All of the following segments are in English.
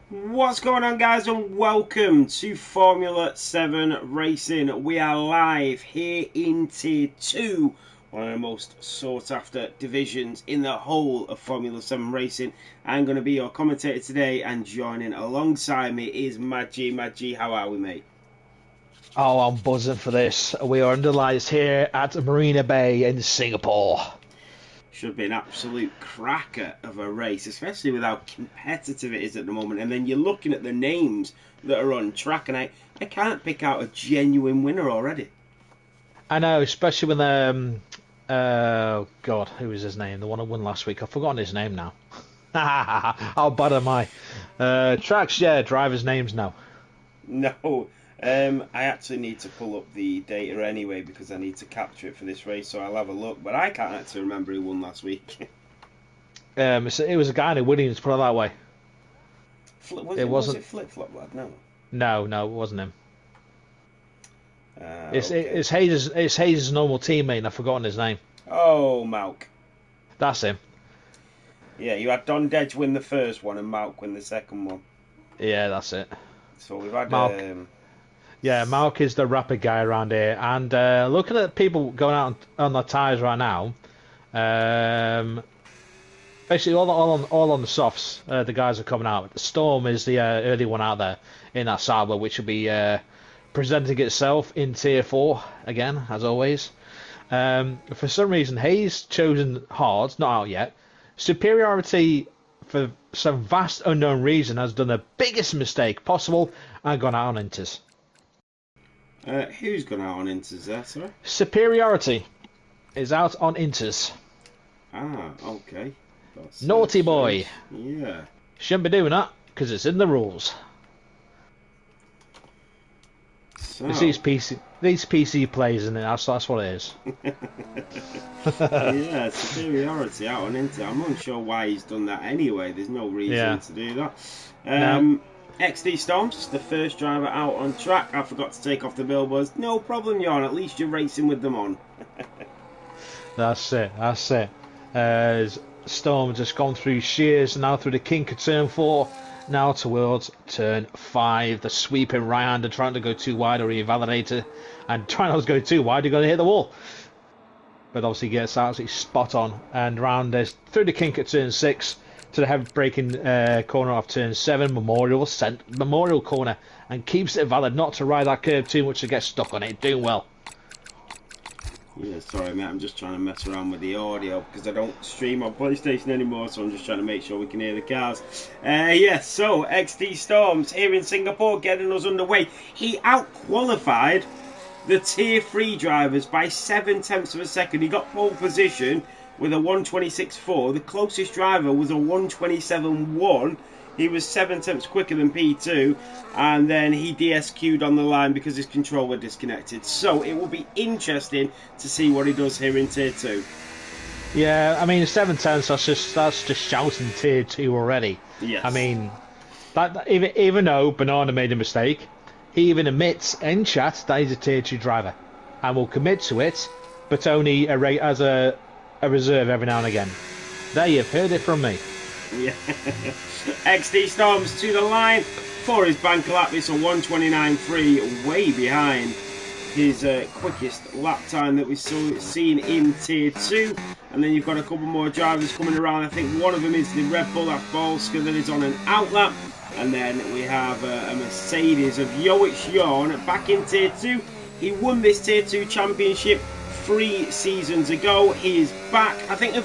What's going on, guys, and welcome to Formula 7 Racing. We are live here in Tier 2, one of the most sought after divisions in the whole of Formula 7 Racing. I'm going to be your commentator today, and joining alongside me is Mad G. Mad G, how are we, mate? Oh, I'm buzzing for this. We are under lights here at Marina Bay in Singapore. Should be an absolute cracker of a race, especially with how competitive it is at the moment. And then you're looking at the names that are on track, and I can't pick out a genuine winner already. I know, especially when oh God, who was his name? The one who won last week. I've forgotten his name now. How bad am I? Tracks, yeah, drivers' names now. No, I actually need to pull up the data anyway because I need to capture it for this race, so I'll have a look. But I can't actually remember who won last week. It was a guy in Williams, put it that way. Was it Flip Flop Lad? No. No, it wasn't him. Okay. It's Hayes' normal teammate, and I've forgotten his name. Oh, Malk. That's him. Yeah, you had Don Dedge win the first one and Malk win the second one. Yeah, that's it. So we've had Malk. Yeah, Mark is the rapid guy around here, and looking at people going out on their tyres right now, basically all on the softs, the guys are coming out. Storm is the early one out there in that Sauber, which will be presenting itself in Tier 4 again, as always. For some reason, Hayes chosen hard, not out yet. Superiority, for some vast unknown reason, has done the biggest mistake possible and gone out on inters. Who's gone out on inters there, sorry? Superiority is out on inters. Ah, okay. That's, Naughty boy. Yeah. Shouldn't be doing that because it's in the rules. So. It's these PC plays, and that's what it is. Yeah, superiority out on Inter. I'm unsure why he's done that anyway. There's no reason to do that. No. XD Storms, the first driver out on track. I forgot to take off the billboards. No problem, Jon. At least you're racing with them on. That's it. Storm just gone through shears, now through the kink of turn 4, now towards turn 5. The sweeping right-hander trying to go too wide or invalidator, and trying not to go too wide, you're going to hit the wall. But obviously gets absolutely spot on, and round this through the kink at turn 6 to the heavy braking corner of turn 7, Memorial corner, and keeps it valid not to ride that curve too much to get stuck on it. Doing well. Yeah, sorry mate, I'm just trying to mess around with the audio because I don't stream on PlayStation anymore, so I'm just trying to make sure we can hear the cars. So XD Storms here in Singapore getting us underway. He out-qualified the Tier 3 drivers by 7/10 of a second. He got pole position with a 1:26.4. The closest driver was a 1:27.1. He was 7/10 quicker than P2, and then he DSQ'd on the line because his controller disconnected. So it will be interesting to see what he does here in Tier 2. Yeah, I mean 7/10. That's just shouting Tier 2 already. Yes. I mean, that even though Banana made a mistake, he even admits in chat that he's a Tier 2 driver, and will commit to it, but only as a reserve every now and again. There, you've heard it from me. Yeah. XD Storms to the line for his bank lap. It's a 1:29.3, way behind his quickest lap time that we've seen in Tier 2. And then you've got a couple more drivers coming around. I think one of them is the Red Bull, that's Bolska, that is on an outlap. And then we have a Mercedes of Yoich Jon back in Tier 2. He won this Tier 2 championship 3 seasons ago. He is back. I think it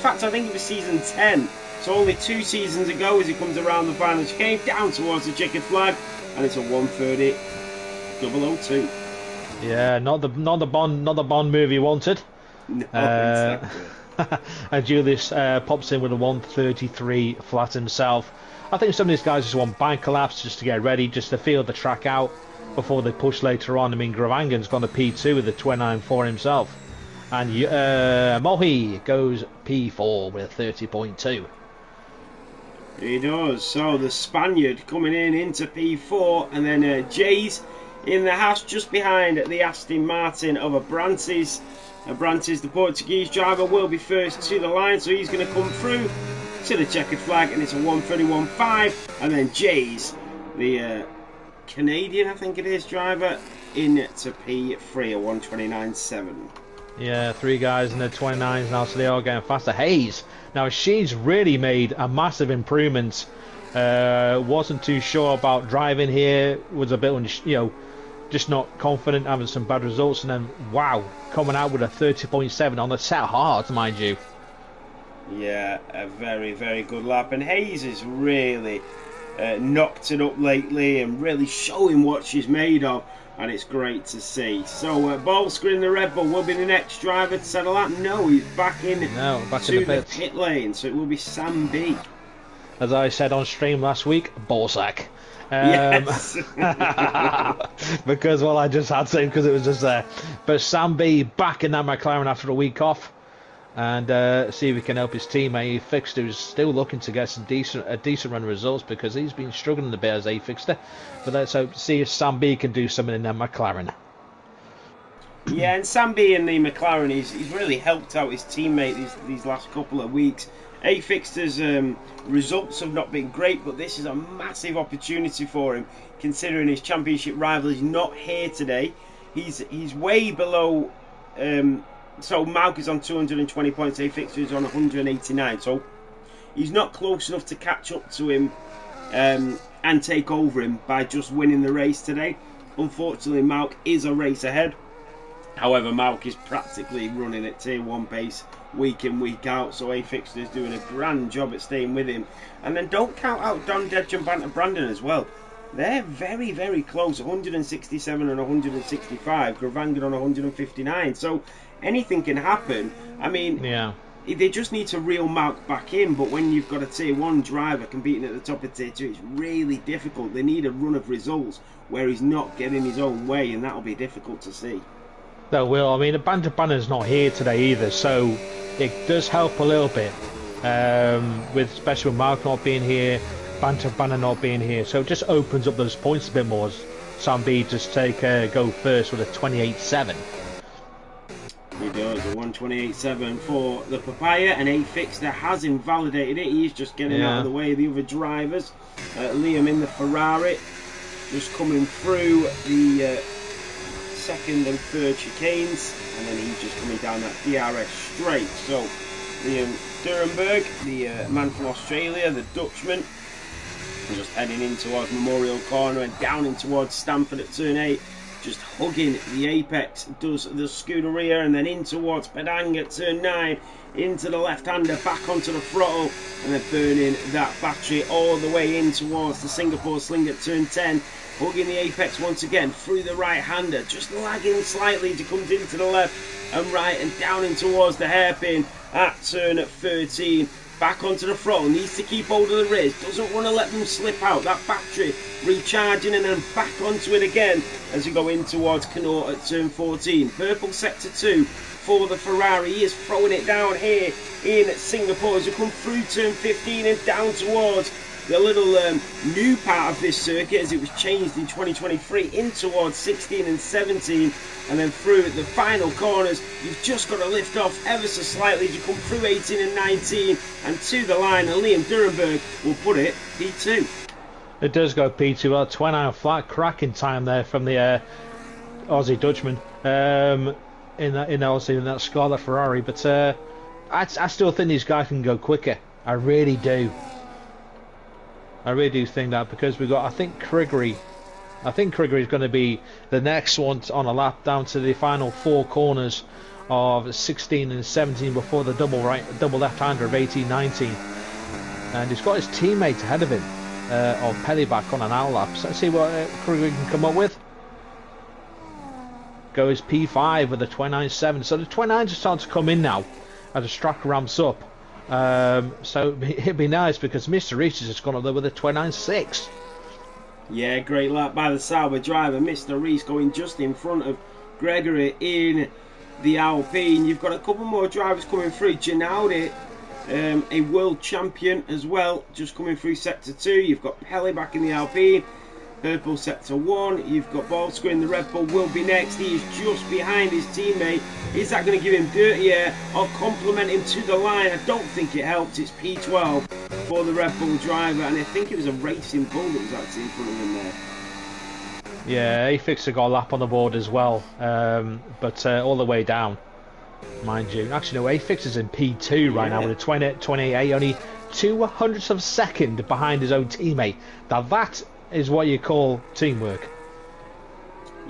was season 10. So only 2 seasons ago, as he comes around the final chicane, down towards the checkered flag, and it's a 1:30.002. Yeah, not the Bond movie wanted. No, exactly. And Julius pops in with a 1:33 flat himself. I think some of these guys just want bank collapse just to get ready, just to feel the track out before they push later on. I mean, Gravangan's gone to P2 with a 29.4 himself, and Mohi goes P4 with a 30.2. He does. So the Spaniard coming into P4, and then Jay's in the Haas just behind the Aston Martin of Abrantes. Abrantes, the Portuguese driver, will be first to the line, so he's going to come through to the checkered flag, and it's a 1:31.5, and then Jay's the Canadian, I think it is, driver, into P3 at 1:29.7. Yeah, 3 guys in the 29s now, so they are getting faster. Hayes, now she's really made a massive improvement. Wasn't too sure about driving here, was a bit, just not confident, having some bad results, and then, wow, coming out with a 30.7 on the set hard, mind you. Yeah, a very, very good lap. And Hayes has really knocked it up lately and really showing what she's made of. And it's great to see. So, ball screen, the Red Bull will be the next driver to settle up. No, he's back in to the pit lane. So it will be Sam B. As I said on stream last week, ballsack. Yes. Because, well, I just had to, because it was just there. But Sam B back in that McLaren after a week off. And see if he can help his teammate. Fixter is still looking to get a decent run of results because he's been struggling a bit as a fixture. But let's hope to see if Sam B can do something in that McLaren. Yeah, and Sam B in the McLaren, he's really helped out his teammate these last couple of weeks. Fixter's results have not been great, but this is a massive opportunity for him, considering his championship rival is not here today. He's way below. So Malk is on 220 points, Fixter is on 189. So he's not close enough to catch up to him and take over him by just winning the race today. Unfortunately, Malk is a race ahead. However, Malk is practically running at tier 1 pace week in, week out. So Fixter is doing a grand job at staying with him. And then don't count out Don Dedge and Banter Brandon as well. They're very, very close, 167 and 165. Gravangan on 159. So anything can happen. I mean, yeah, they just need to reel Malk back in. But when you've got a tier 1 driver competing at the top of tier 2, it's really difficult. They need a run of results where he's not getting his own way, and that'll be difficult to see. That will. I mean, the Banner's not here today either, so it does help a little bit. With especially with Malk not being here, Banner not being here, so it just opens up those points a bit more. As Sam B just go first with a 28.7. He does, a 128.7 for the Papaya, and Fixter has invalidated it. He's just getting out of the way of the other drivers. Liam in the Ferrari, just coming through the second and third chicanes, and then he's just coming down that DRS straight. So Liam Durenberg, the man from Australia, the Dutchman, just heading in towards Memorial Corner and down in towards Stamford at turn 8, just hugging the apex, does the Scuderia, and then in towards Padang at turn 9, into the left-hander, back onto the throttle, and then burning that battery all the way in towards the Singapore Sling at turn 10, hugging the apex once again through the right-hander, just lagging slightly as he comes into the left and right and down in towards the hairpin at turn 13. Back onto the throttle, needs to keep hold of the rears, doesn't want to let them slip out. That battery recharging, and then back onto it again as we go in towards Connaught at turn 14. Purple sector 2 for the Ferrari. He is throwing it down here in Singapore as we come through turn 15 and down towards the little new part of this circuit as it was changed in 2023 in towards 16 and 17, and then through the final corners you've just got to lift off ever so slightly as you come through 18 and 19 and to the line, and Liam Durenberg will put it P2. It does go P2. Well, 29 flat cracking time there from the Aussie Dutchman in that Scarlet Ferrari, but I still think these guys can go quicker. I really do. I really do think that, because we've got, I think Criggery is going to be the next one on a lap down to the final 4 corners of 16 and 17 before the double left-hander of 18, 19. And he's got his teammate ahead of him, of Pellyback on an outlap. So let's see what Criggery can come up with. Goes P5 with a 29.7. So the 29s are starting to come in now as the track ramps up. So it'd be nice, because Mr. Reese has just gone up there with a 29.6. Yeah, great lap by the Sauber driver. Mr. Reese going just in front of Gregory in the Alpine. You've got a couple more drivers coming through. Ginaudi, a world champion as well, just coming through sector 2. You've got Pelly back in the Alpine. Purple sector 1. You've got Ballscreen. The Red Bull will be next. He is just behind his teammate. Is that going to give him dirty air or compliment him to the line? I don't think it helped. It's P12 for the Red Bull driver, and I think it was a Racing Bull that was actually in front of him there. Yeah, Afix got a lap on the board as well, but all the way down, mind you. Actually, no, Afix is in P2 right now with a 28, only 0.02 of a second behind his own teammate. Now that is what you call teamwork.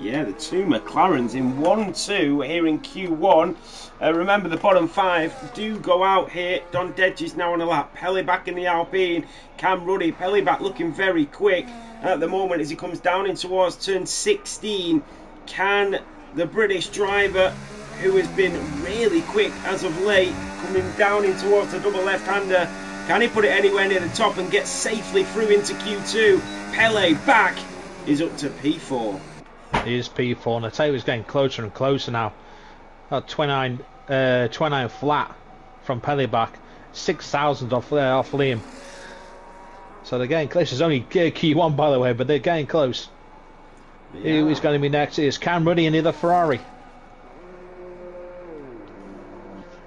Yeah, the two McLarens in 1-2 here in Q1. Remember, the bottom 5 do go out here. Don Dedge is now on a lap. Pelly back in the Alpine. Cam Ruddy. Pelly back looking very quick at the moment as he comes down in towards turn 16. Can the British driver, who has been really quick as of late, coming down in towards the double left-hander, can he put it anywhere near the top and get safely through into Q2? Pele back is up to P4. He is P4, and I tell you, he's getting closer and closer now. 29 flat from Pele back, 6,000 off Liam. So they're getting close. It's only Q1, by the way, but they're getting close. Yeah. Who is going to be next? Is Cam Ruddy and the other Ferrari.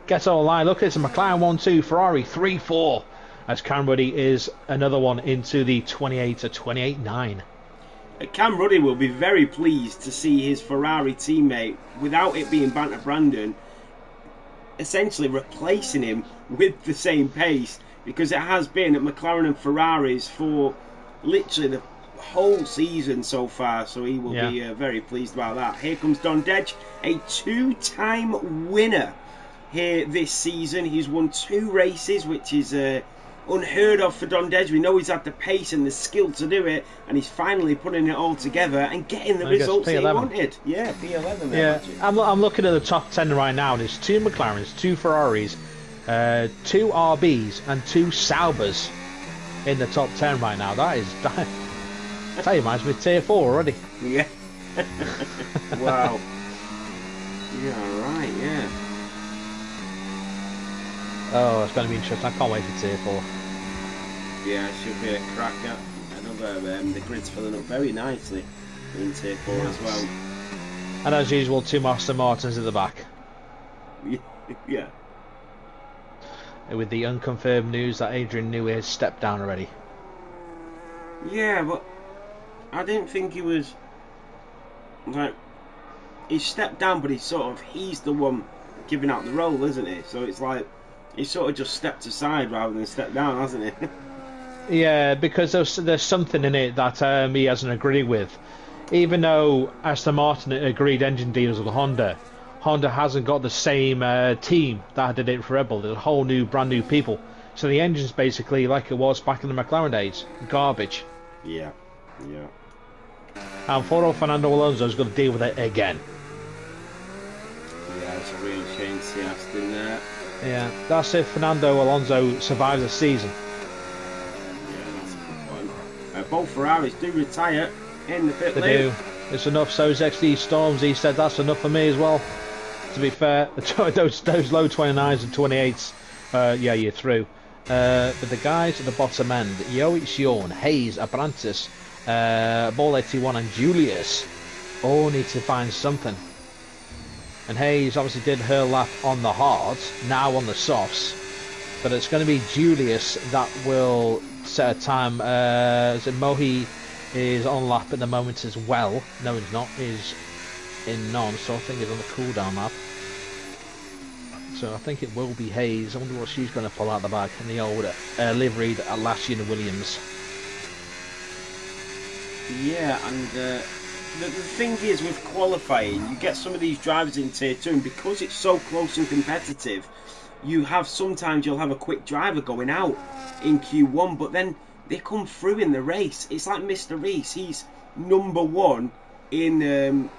Gets on the line. Look, it's a McLaren 1-2, Ferrari 3-4. As Cam Ruddy is another one into the 28 to 28.9. Cam Ruddy will be very pleased to see his Ferrari teammate, without it being Banter Brandon, essentially replacing him with the same pace, because it has been at McLaren and Ferraris for literally the whole season so far, so he will be very pleased about that. Here comes Don Dedge, a 2-time winner here this season. He's won 2 races, which is unheard of for Don Dedge. We know he's had the pace and the skill to do it, and he's finally putting it all together and getting the results he wanted. Yeah, P11 there. Yeah, I'm looking at the top 10 right now. There's 2 McLarens, 2 Ferraris, 2 RBs, and 2 Saubers in the top 10 right now. That is, I tell you, mine's with tier 4 already. Yeah. Wow. Yeah, right. Yeah. Oh, it's going to be interesting. I can't wait for tier 4. Yeah, it should be a cracker. Another, the grid's filling up very nicely in tier 4 as well. And as usual, 2 Aston Martins at the back. Yeah. With the unconfirmed news that Adrian Newey has stepped down already. Yeah, but I didn't think he was like, he stepped down, but he's the one giving out the role, isn't he? So it's like he sort of just stepped aside rather than stepped down, hasn't he? Yeah, because there's something in it that he hasn't agreed with. Even though Aston Martin agreed engine deals with Honda, Honda hasn't got the same team that did it for Red Bull. There's a whole new, brand new people. So the engine's basically like it was back in the McLaren days, garbage. Yeah, yeah. And poor old Fernando Alonso's got to deal with it again. Yeah, it's a real shame to see Aston there. Yeah, that's if Fernando Alonso survives the season. Yeah, that's a good point. Both Ferraris do retire in the pit lane. They do. It's enough. So's XD Storms. He said that's enough for me as well. To be fair, those low 29s and 28s, yeah, you're through. But the guys at the bottom end, Sean, Hayes, Abrantes, Ball 81 and Julius all need to find something. And Hayes obviously did her lap on the hards, now on the softs. But it's going to be Julius that will set a time. Mohi is on lap at the moment as well. No, he's not. He's in none, so I think he's on the cooldown lap. So I think it will be Hayes. I wonder what she's going to pull out the bag in the old liveried Alashian Williams. Yeah, and the thing is with qualifying, you get some of these drivers in tier 2, and because it's so close and competitive, you'll have a quick driver going out in Q1, but then they come through in the race. It's like Mr. Reese. He's number 1 in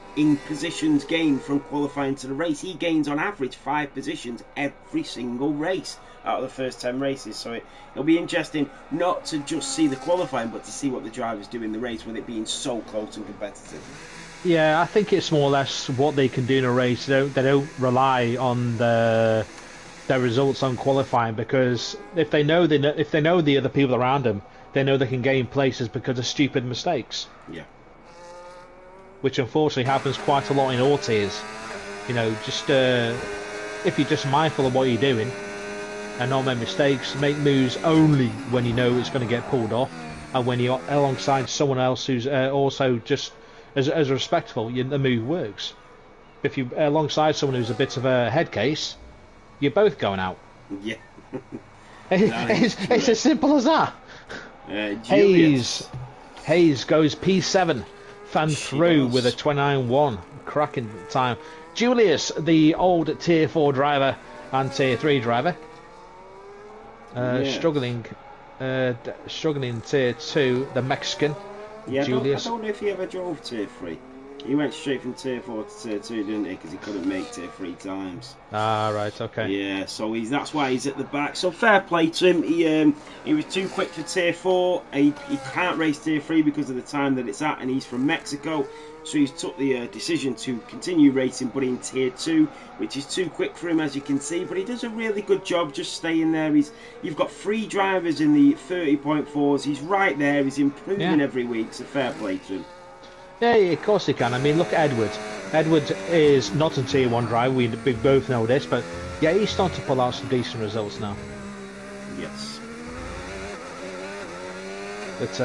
positions gained from qualifying to the race. He gains on average 5 positions every single race out of the first 10 races. So it'll be interesting not to just see the qualifying, but to see what the drivers do in the race with it being so close and competitive. Yeah, I think it's more or less what they can do in a race. They don't rely on their results on qualifying, because if they know the other people around them, they know they can gain places because of stupid mistakes. Yeah. Which unfortunately happens quite a lot in all tiers. You know, just if you're just mindful of what you're doing, and not make mistakes. Make moves only when you know it's going to get pulled off, and when you're alongside someone else who's also just as respectful, the move works. If you're alongside someone who's a bit of a head case, you're both going out. Yeah. It's as simple as that. Hayes goes P7, fan through with a 29.1, cracking time. Julius, the old Tier 4 driver and Tier 3 driver, struggling in Tier 2, the Mexican. Yeah, Julius. I don't know if he ever drove Tier 3. He went straight from Tier 4 to Tier 2, didn't he? Because he couldn't make Tier 3 times. Ah, right, okay. Yeah, so that's why he's at the back. So fair play to him. He was too quick for Tier 4. He can't race Tier 3 because of the time that it's at, and he's from Mexico. So he's took the decision to continue racing, but in Tier 2, which is too quick for him, as you can see. But he does a really good job just staying there. You've got 3 drivers in the 30.4s. He's right there. He's improving every week, so fair play to him. Yeah, of course he can. I mean, look at Edward. Edward is not a Tier 1 driver, we both know this, but yeah, he's starting to pull out some decent results now. Yes. But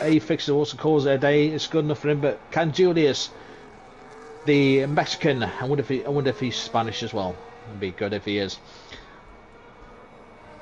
A fixes also calls it a day. It's good enough for him. But can Julius, the Mexican, I wonder if he's Spanish as well. It'd be good if he is.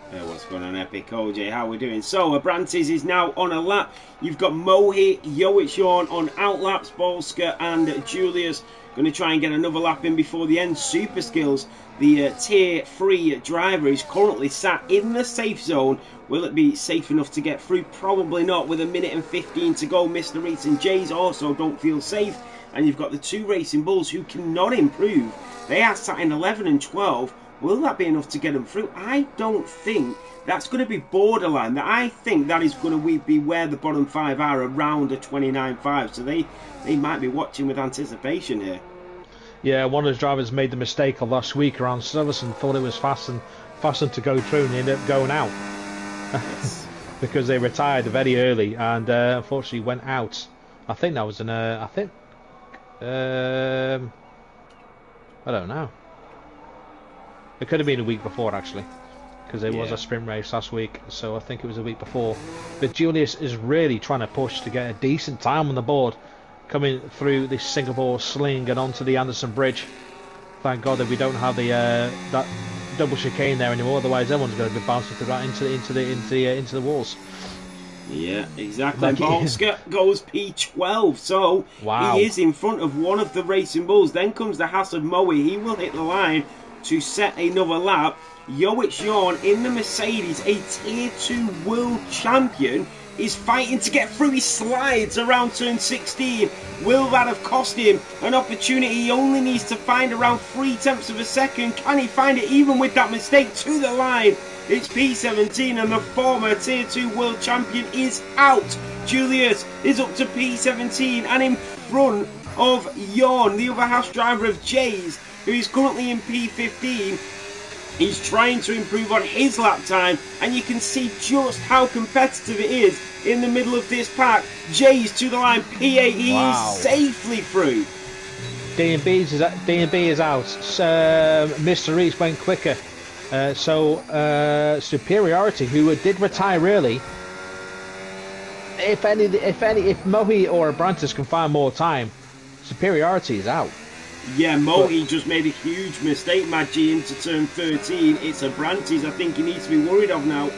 What's going on, Epic OJ? How we doing? So, Abrantes is now on a lap. You've got Mohi, Yoichorn on outlaps, Bolska and Julius going to try and get another lap in before the end. Super Skills, the Tier 3 driver, is currently sat in the safe zone. Will it be safe enough to get through? Probably not, with 1:15 to go. Mr. Reeds and Jays also don't feel safe. And you've got the 2 Racing Bulls who cannot improve. They are sat in 11 and 12. Will that be enough to get them through? I don't think that's going to be borderline. I think that is going to be where the bottom 5 are, around a 29.5. So they might be watching with anticipation here. Yeah, one of the drivers made the mistake of last week around Silverstone, thought it was fastened to go through, and ended up going out. Yes. Because they retired very early and unfortunately went out. I think that was I don't know. It could have been a week before, actually, because there was a sprint race last week, so I think it was a week before. But Julius is really trying to push to get a decent time on the board, coming through the Singapore sling and onto the Anderson Bridge. Thank God that we don't have the that double chicane there anymore, otherwise everyone's going to be bouncing through that into the walls. Yeah, exactly. Bolska goes P12, so he is in front of one of the Racing Bulls. Then comes the Haas of Moe. He will hit the line to set another lap. Yoichorn in the Mercedes, a Tier 2 world champion, is fighting to get through. He slides around turn 16. Will that have cost him an opportunity? He only needs to find around 0.3 of a second. Can he find it even with that mistake? To the line. It's P17 and the former Tier 2 world champion is out. Julius is up to P17 and in front of Jorn, the other Haas driver of Jays, who is currently in P15. He's trying to improve on his lap time, and you can see just how competitive it is in the middle of this pack. Jays to the line, P8, he is safely through. D&B is out. Mr. Reese went quicker. Superiority, who did retire early, if Mohi or Abrantes can find more time, Superiority is out. Yeah, Mohi just made a huge mistake, Maggi, into turn 13. It's Abrantes I think he needs to be worried of now.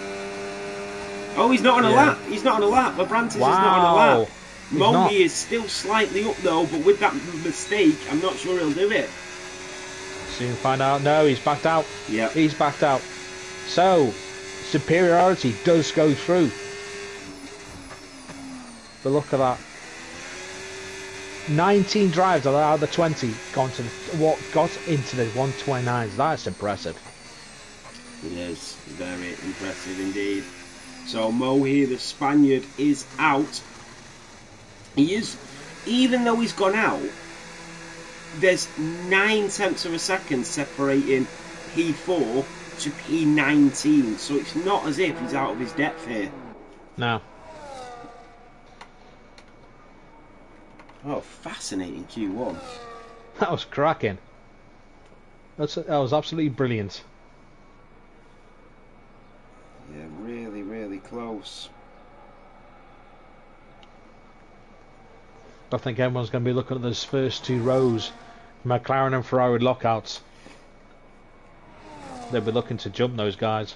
Oh, he's not on a lap. He's not on a lap. Abrantes is not on a lap. Mohi is still slightly up though, but with that mistake, I'm not sure he'll do it. Soon find out. No, he's backed out. Yeah, he's backed out. So, Superiority does go through. But look at that. 19 drives out of the 20 got into the 129s. That's impressive. It is very impressive indeed. So Mohi, the Spaniard, is out. He is, even though he's gone out, there's 0.9 of a second separating P4 to P19. So it's not as if he's out of his depth here. No. Oh, fascinating Q1. That was cracking. That was absolutely brilliant. Yeah, really, really close. I think everyone's going to be looking at those first 2 rows. McLaren and Ferrari lockouts. They'll be looking to jump those guys.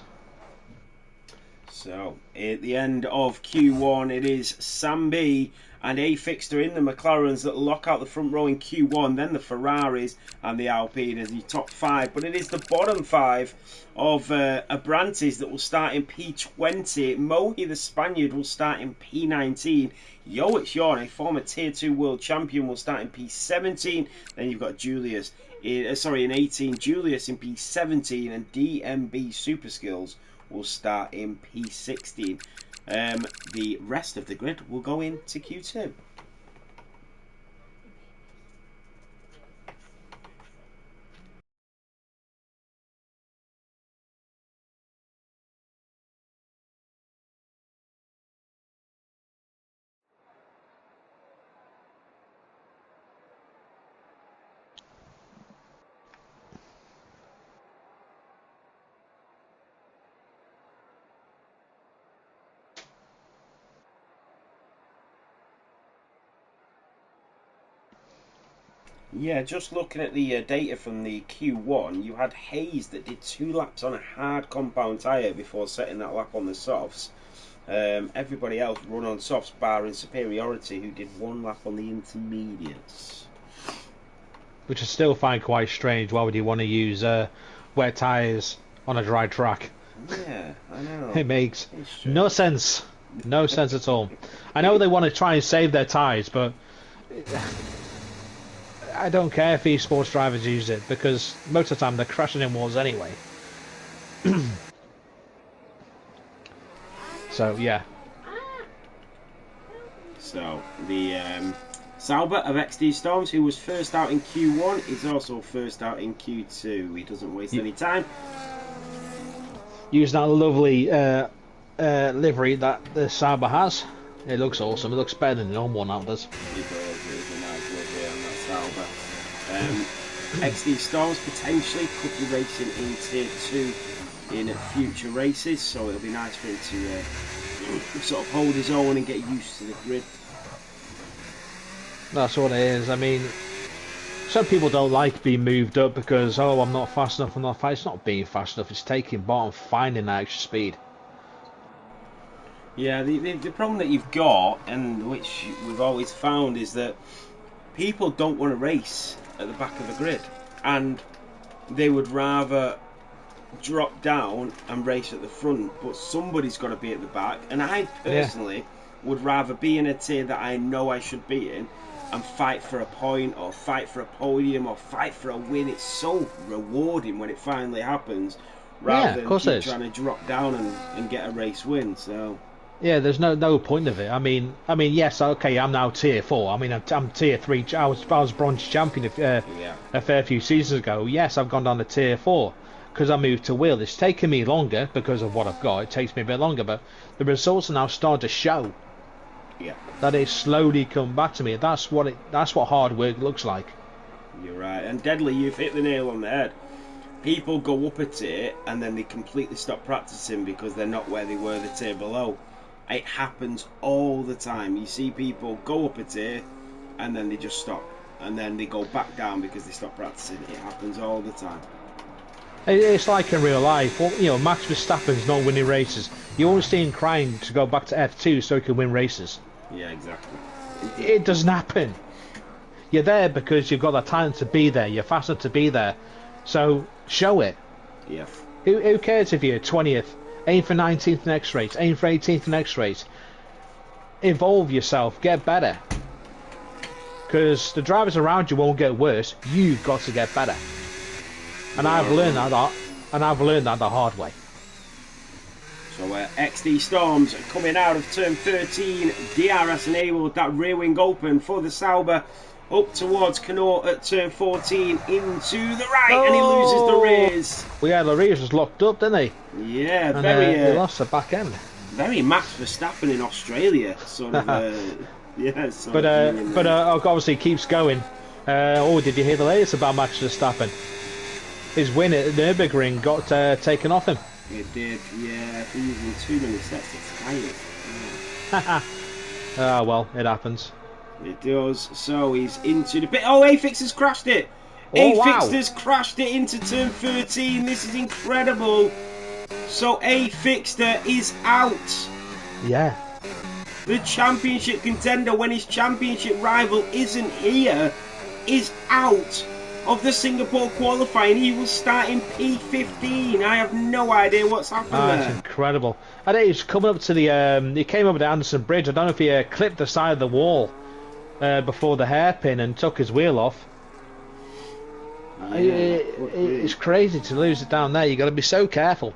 So, at the end of Q1, it is Sam B and a fixture in the McLarens that lock out the front row in Q1, then the Ferraris and the Alpine as the top 5. But it is the bottom 5 of Abrantes that will start in P20. Mohi, the Spaniard, will start in P19. Yoic Yorn, a former Tier 2 world champion, will start in P17. Then you've got Julius, in 18, Julius in P17, and DMB Super Skills will start in P16. The rest of the grid will go into Q2. Yeah, just looking at the data from the Q1, you had Hayes that did 2 laps on a hard compound tyre before setting that lap on the softs. Everybody else run on softs, barring Superiority, who did 1 lap on the intermediates. Which I still find quite strange. Why would you want to use wet tyres on a dry track? Yeah, I know. It makes no sense. No sense at all. I know they want to try and save their tyres, but I don't care if esports drivers use it, because most of the time they're crashing in walls anyway. So, yeah. So, the Sauber of XD Storms, who was first out in Q1, is also first out in Q2. He doesn't waste any time. Using that lovely livery that the Sauber has. It looks awesome. It looks better than the normal one out does. It does. It is a nice livery on that Sauber. XD Storms potentially could be racing in Tier 2 in future races, so it'll be nice for him to sort of hold his own and get used to the grid. That's what it is. I mean, some people don't like being moved up because, oh, I'm not fast enough, I'm not fast. It's not being fast enough, it's taking bottom, finding that extra speed. Yeah, the problem that you've got, and which we've always found, is that people don't want to race at the back of the grid, and they would rather drop down and race at the front, but somebody's got to be at the back, and I personally would rather be in a tier that I know I should be in and fight for a point or fight for a podium or fight for a win. It's so rewarding when it finally happens, rather than keep trying to drop down and get a race win. So yeah, there's no point of it. I mean, yes, okay, I'm now tier 4. I mean, I'm tier 3. I was bronze champion a fair few seasons ago. Yes, I've gone down to tier 4 because I moved to wheel. It's taken me longer because of what I've got. It takes me a bit longer, but the results are now starting to show. Yeah. That it's slowly come back to me. That's what hard work looks like. You're right, and Deadly, you've hit the nail on the head. People go up a tier and then they completely stop practicing because they're not where they were the tier below. It happens all the time. You see people go up a tier and then they just stop, and then they go back down because they stop practicing. It happens all the time. It's like in real life. Well, you know, Max Verstappen's not winning races. You always see him crying to go back to F2 so he can win races. Yeah, exactly. It doesn't happen. You're there because you've got the talent to be there. You're fast enough to be there. So show it. Yeah. Who cares if you're 20th? Aim for 19th next race. Aim for 18th next race. Evolve yourself. Get better. Because the drivers around you won't get worse. You've got to get better. And I've learned that. And I've learned that the hard way. So XD Storms coming out of turn 13. DRS enabled, that rear wing open for the Sauber. Up towards Canot at turn 14, into the right, and he loses the rears. Yeah, the rears was locked up, didn't he? Yeah, and, very. They lost the back end. Very Max Verstappen in Australia, sort of. Yeah. But obviously keeps going. Did you hear the latest about Max Verstappen? His win at Nürburgring got taken off him. It did, yeah. He's in too many sets of tyres. Ah, well, it happens. It does. So he's into the pit. Oh, Afix has crashed it. Oh, Afix wow. has crashed it into turn 13. This is incredible. So Afixter is out. Yeah. The championship contender, when his championship rival isn't here, is out of the Singapore qualifying. He will start in P15. I have no idea what's happened there. That's incredible. I think he's coming up to the. He came over the Anderson Bridge. I don't know if he clipped the side of the wall before the hairpin and took his wheel off. Yeah, It's crazy to lose it down there. You got to be so careful.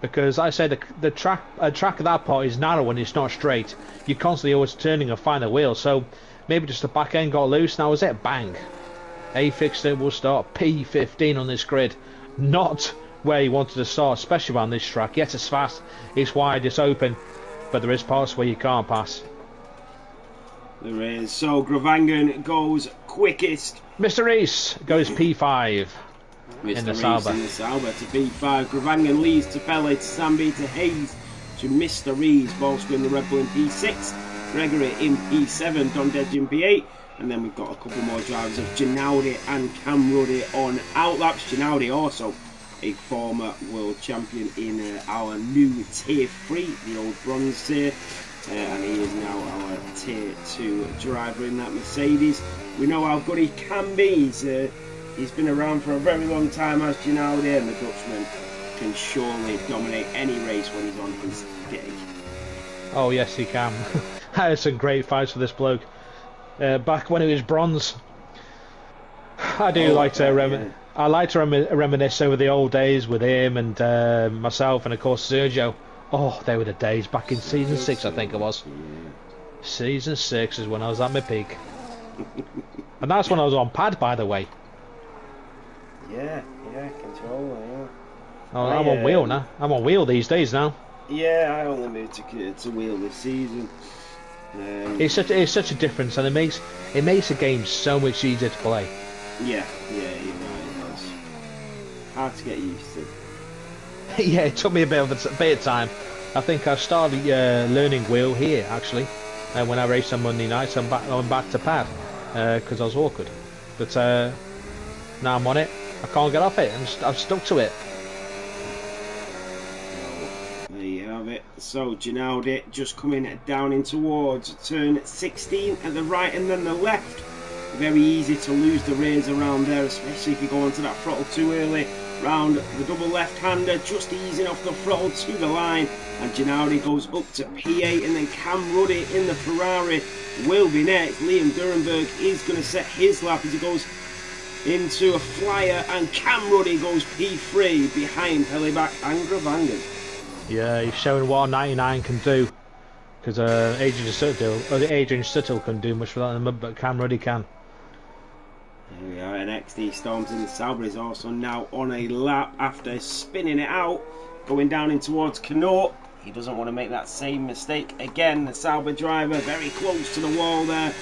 Because I say the track of that part is narrow and it's not straight. You're constantly always turning and find a wheel. So maybe just the back end got loose. And that was it. Bang. Afixter will start P15 on this grid. Not where he wanted to start, especially on this track. Yes, it's fast, it's wide, it's open, but there is parts where you can't pass. There is. So Gravangan goes quickest. Mr. Reese goes P5. Mr. the Reese Sauber. in the Sauber to B5. Gravangan leads to Pele, to Sambi, to Hayes, to Mr. Reese. Bolster in the Red Bull in P6. Gregory in P7. Dondedge in P8. And then we've got a couple more drivers of Ginaudi and Cam Ruddy on outlaps. Ginaudi also a former world champion in our new Tier 3, the old bronze tier. And he is now our Tier 2 driver in that Mercedes. We know how good he can be. He's been around for a very long time as Ginaudi, and the Dutchman can surely dominate any race when he's on his day. Oh yes, he can. Had some great fights for this bloke. Back when it was bronze. I like to reminisce over the old days with him and myself and of course Sergio. Oh, they were the days back in season 6, I think it was. Yeah. Season 6 is when I was at my peak. And that's when I was on pad, by the way. Yeah, controller, yeah. Oh, I'm on wheel now. I'm on wheel these days now. Yeah, I only moved to wheel this season. It's such a difference, and it makes the game so much easier to play. Yeah, you're right. It does. Hard to get used to. Yeah, it took me a bit of time. I think I started learning wheel here actually, when I raced on Monday nights. I'm back to pad because I was awkward. But now I'm on it. I can't get off it. I'm stuck to it. There you have it. So Ginaudi just coming down in towards turn 16 at the right and then the left. Very easy to lose the rears around there, especially if you go onto that throttle too early. Round the double left-hander, just easing off the throttle to the line, and Ginaudi goes up to P8, and then Cam Ruddy in the Ferrari will be next. Liam Durenberg is going to set his lap as he goes into a flyer, and Cam Ruddy goes P3 behind Helleback and Gravangan. Yeah, he's showing what 99 can do, because Adrian Suttle couldn't do much for that, but Cam Ruddy can. There we are, and XD Storms in the Sauber is also now on a lap after spinning it out, going down in towards Canot. He doesn't want to make that same mistake again. The Sauber driver very close to the wall there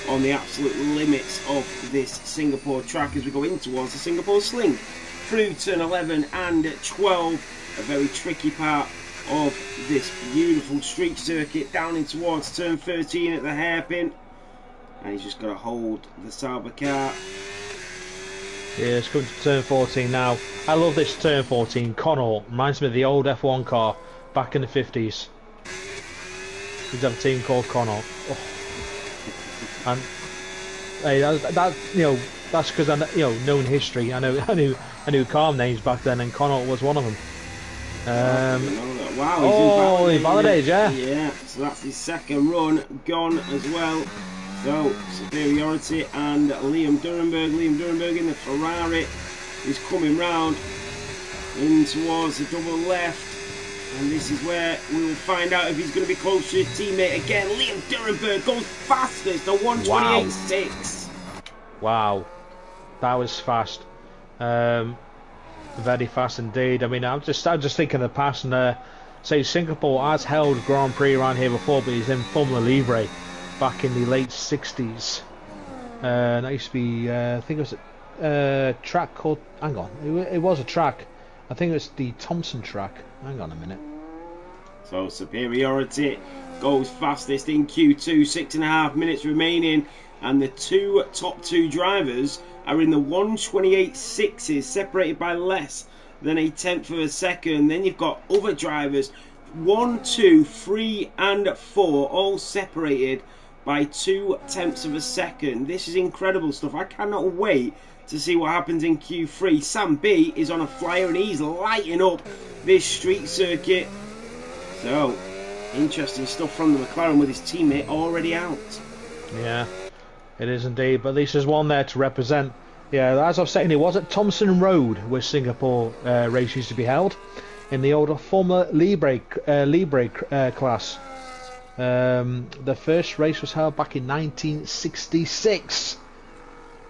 on the absolute limits of this Singapore track as we go in towards the Singapore Sling. Through turn 11 and 12, a very tricky part of this beautiful street circuit, down in towards turn 13 at the hairpin. And he's just got to hold the Sauber car. Yeah, it's coming to turn 14 now. I love this turn 14. Connaught reminds me of the old F1 car back in the 50s. We'd have a team called Connaught. Oh. And hey, that's because I known history. I knew car names back then, and Connaught was one of them. Wow, he's invalidated, yeah. Yeah, so that's his second run gone as well. So, superiority, and Liam Durenberg in the Ferrari is coming round in towards the double left, and this is where we will find out if he's going to be close to his teammate again. Liam Durenberg goes fastest, the 128.6. Wow, that was fast. Very fast indeed. I mean, I'm just thinking of the past, and say Singapore has held Grand Prix around here before, but he's in Formula Libre back in the late 60s. That used to be, I think it was a track called, hang on, it was a track, I think it was the Thompson track, Hang on a minute. So Superiority goes fastest in Q2, 6.5 minutes remaining, and the top two drivers are in the 1:28.6s, separated by less than a tenth of a second. Then you've got other drivers, 1, 2, 3 and 4, all separated by 0.2 of a second. This is incredible stuff. I cannot wait to see what happens in Q3. Sam B is on a flyer and he's lighting up this street circuit. So, interesting stuff from the McLaren with his teammate already out. Yeah, it is indeed. But at least there's one there to represent. Yeah, as I was saying, it was at Thompson Road where Singapore race used to be held in the older Formula Libre class. The first race was held back in 1966.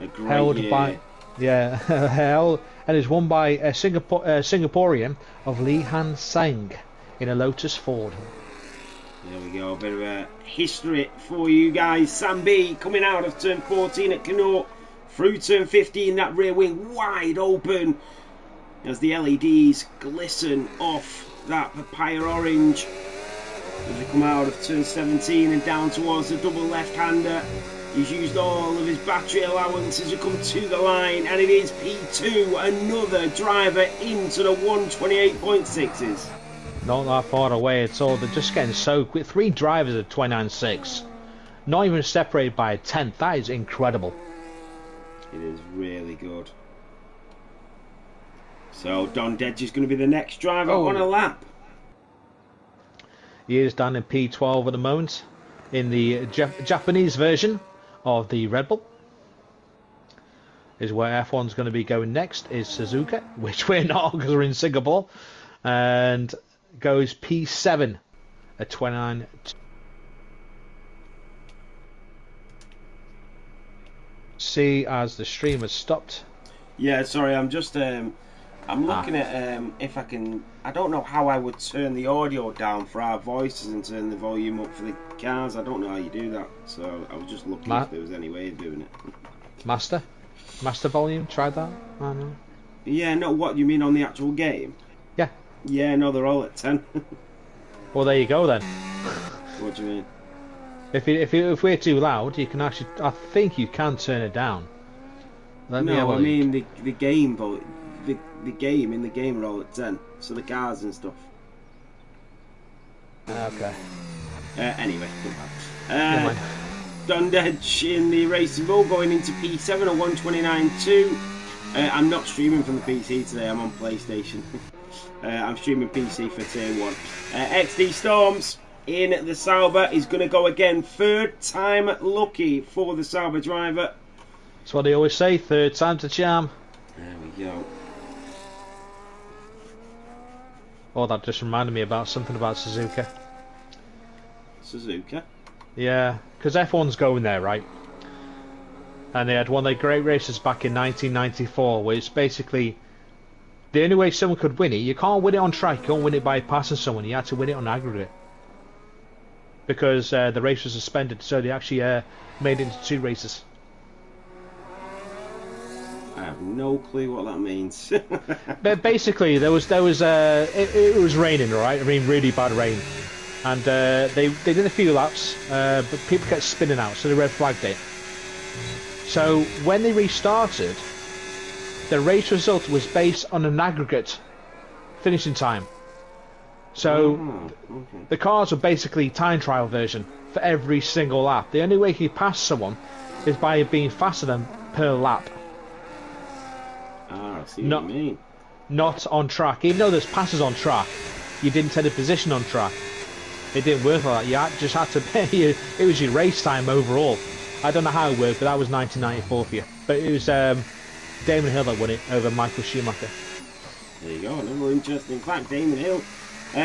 A great held year. by, yeah, held, and is won by a Singaporean of Lee Han Sang in a Lotus Ford. There we go, a bit of a history for you guys. Sam B coming out of turn 14 at Connaught, through turn 15, that rear wing wide open as the LEDs glisten off that papaya orange as we come out of turn 17 and down towards the double left-hander. He's used all of his battery allowance as we come to the line, and it is P2, another driver into the 1:28.6s. Not that far away at all. They're just getting so quick. 3 drivers at 29.6. Not even separated by a tenth. That is incredible. It is really good. So Don Dedge is going to be the next driver on a lap. He is down in P12 at the moment in the Japanese version of the Red Bull. Is where F1's going to be going next is Suzuka, which we're not because we're in Singapore, and goes P7 at 29. See as the stream has stopped. Yeah, sorry, I'm just I'm looking at if I can. I don't know how I would turn the audio down for our voices and turn the volume up for the cars. I don't know how you do that, so I was just looking if there was any way of doing it. Master volume. Try that. I don't know. Yeah, no. What you mean on the actual game? Yeah. Yeah, no, they're all at 10. Well, there you go then. What do you mean? If we're too loud, you can actually. I think you can turn it down. No, I mean the game, but the game in the game are all at 10. So the cars and stuff. Okay. Anyway, Never mind. Don Dedge in the Racing Bull going into P7 at 1:29.2. I'm not streaming from the PC today. I'm on PlayStation. I'm streaming PC for Tier 1. XD Storms in the Sauber is going to go again. Third time lucky for the Sauber driver. That's what they always say. Third time's the charm. There we go. Oh, that just reminded me about something about Suzuka. Suzuka? Yeah, because F1's going there, right? And they had one of their great races back in 1994, where it's basically the only way someone could win it. You can't win it on track. You can't win it by passing someone. You had to win it on aggregate because the race was suspended. So they actually made it into 2 races. I have no clue what that means. But basically, it was raining, right? I mean, really bad rain, and they did a few laps, but people kept spinning out, so they red flagged it. So when they restarted, the race result was based on an aggregate finishing time. So the cars were basically time trial version for every single lap. The only way you can pass someone is by being faster than per lap. I see what you mean. Not on track. Even though there's passes on track, you didn't take a position on track. It didn't work like that. You just had to pay. It was your race time overall. I don't know how it worked, but that was 1994 for you. But it was Damon Hill that won it over Michael Schumacher. There you go, another interesting fact, Damon Hill.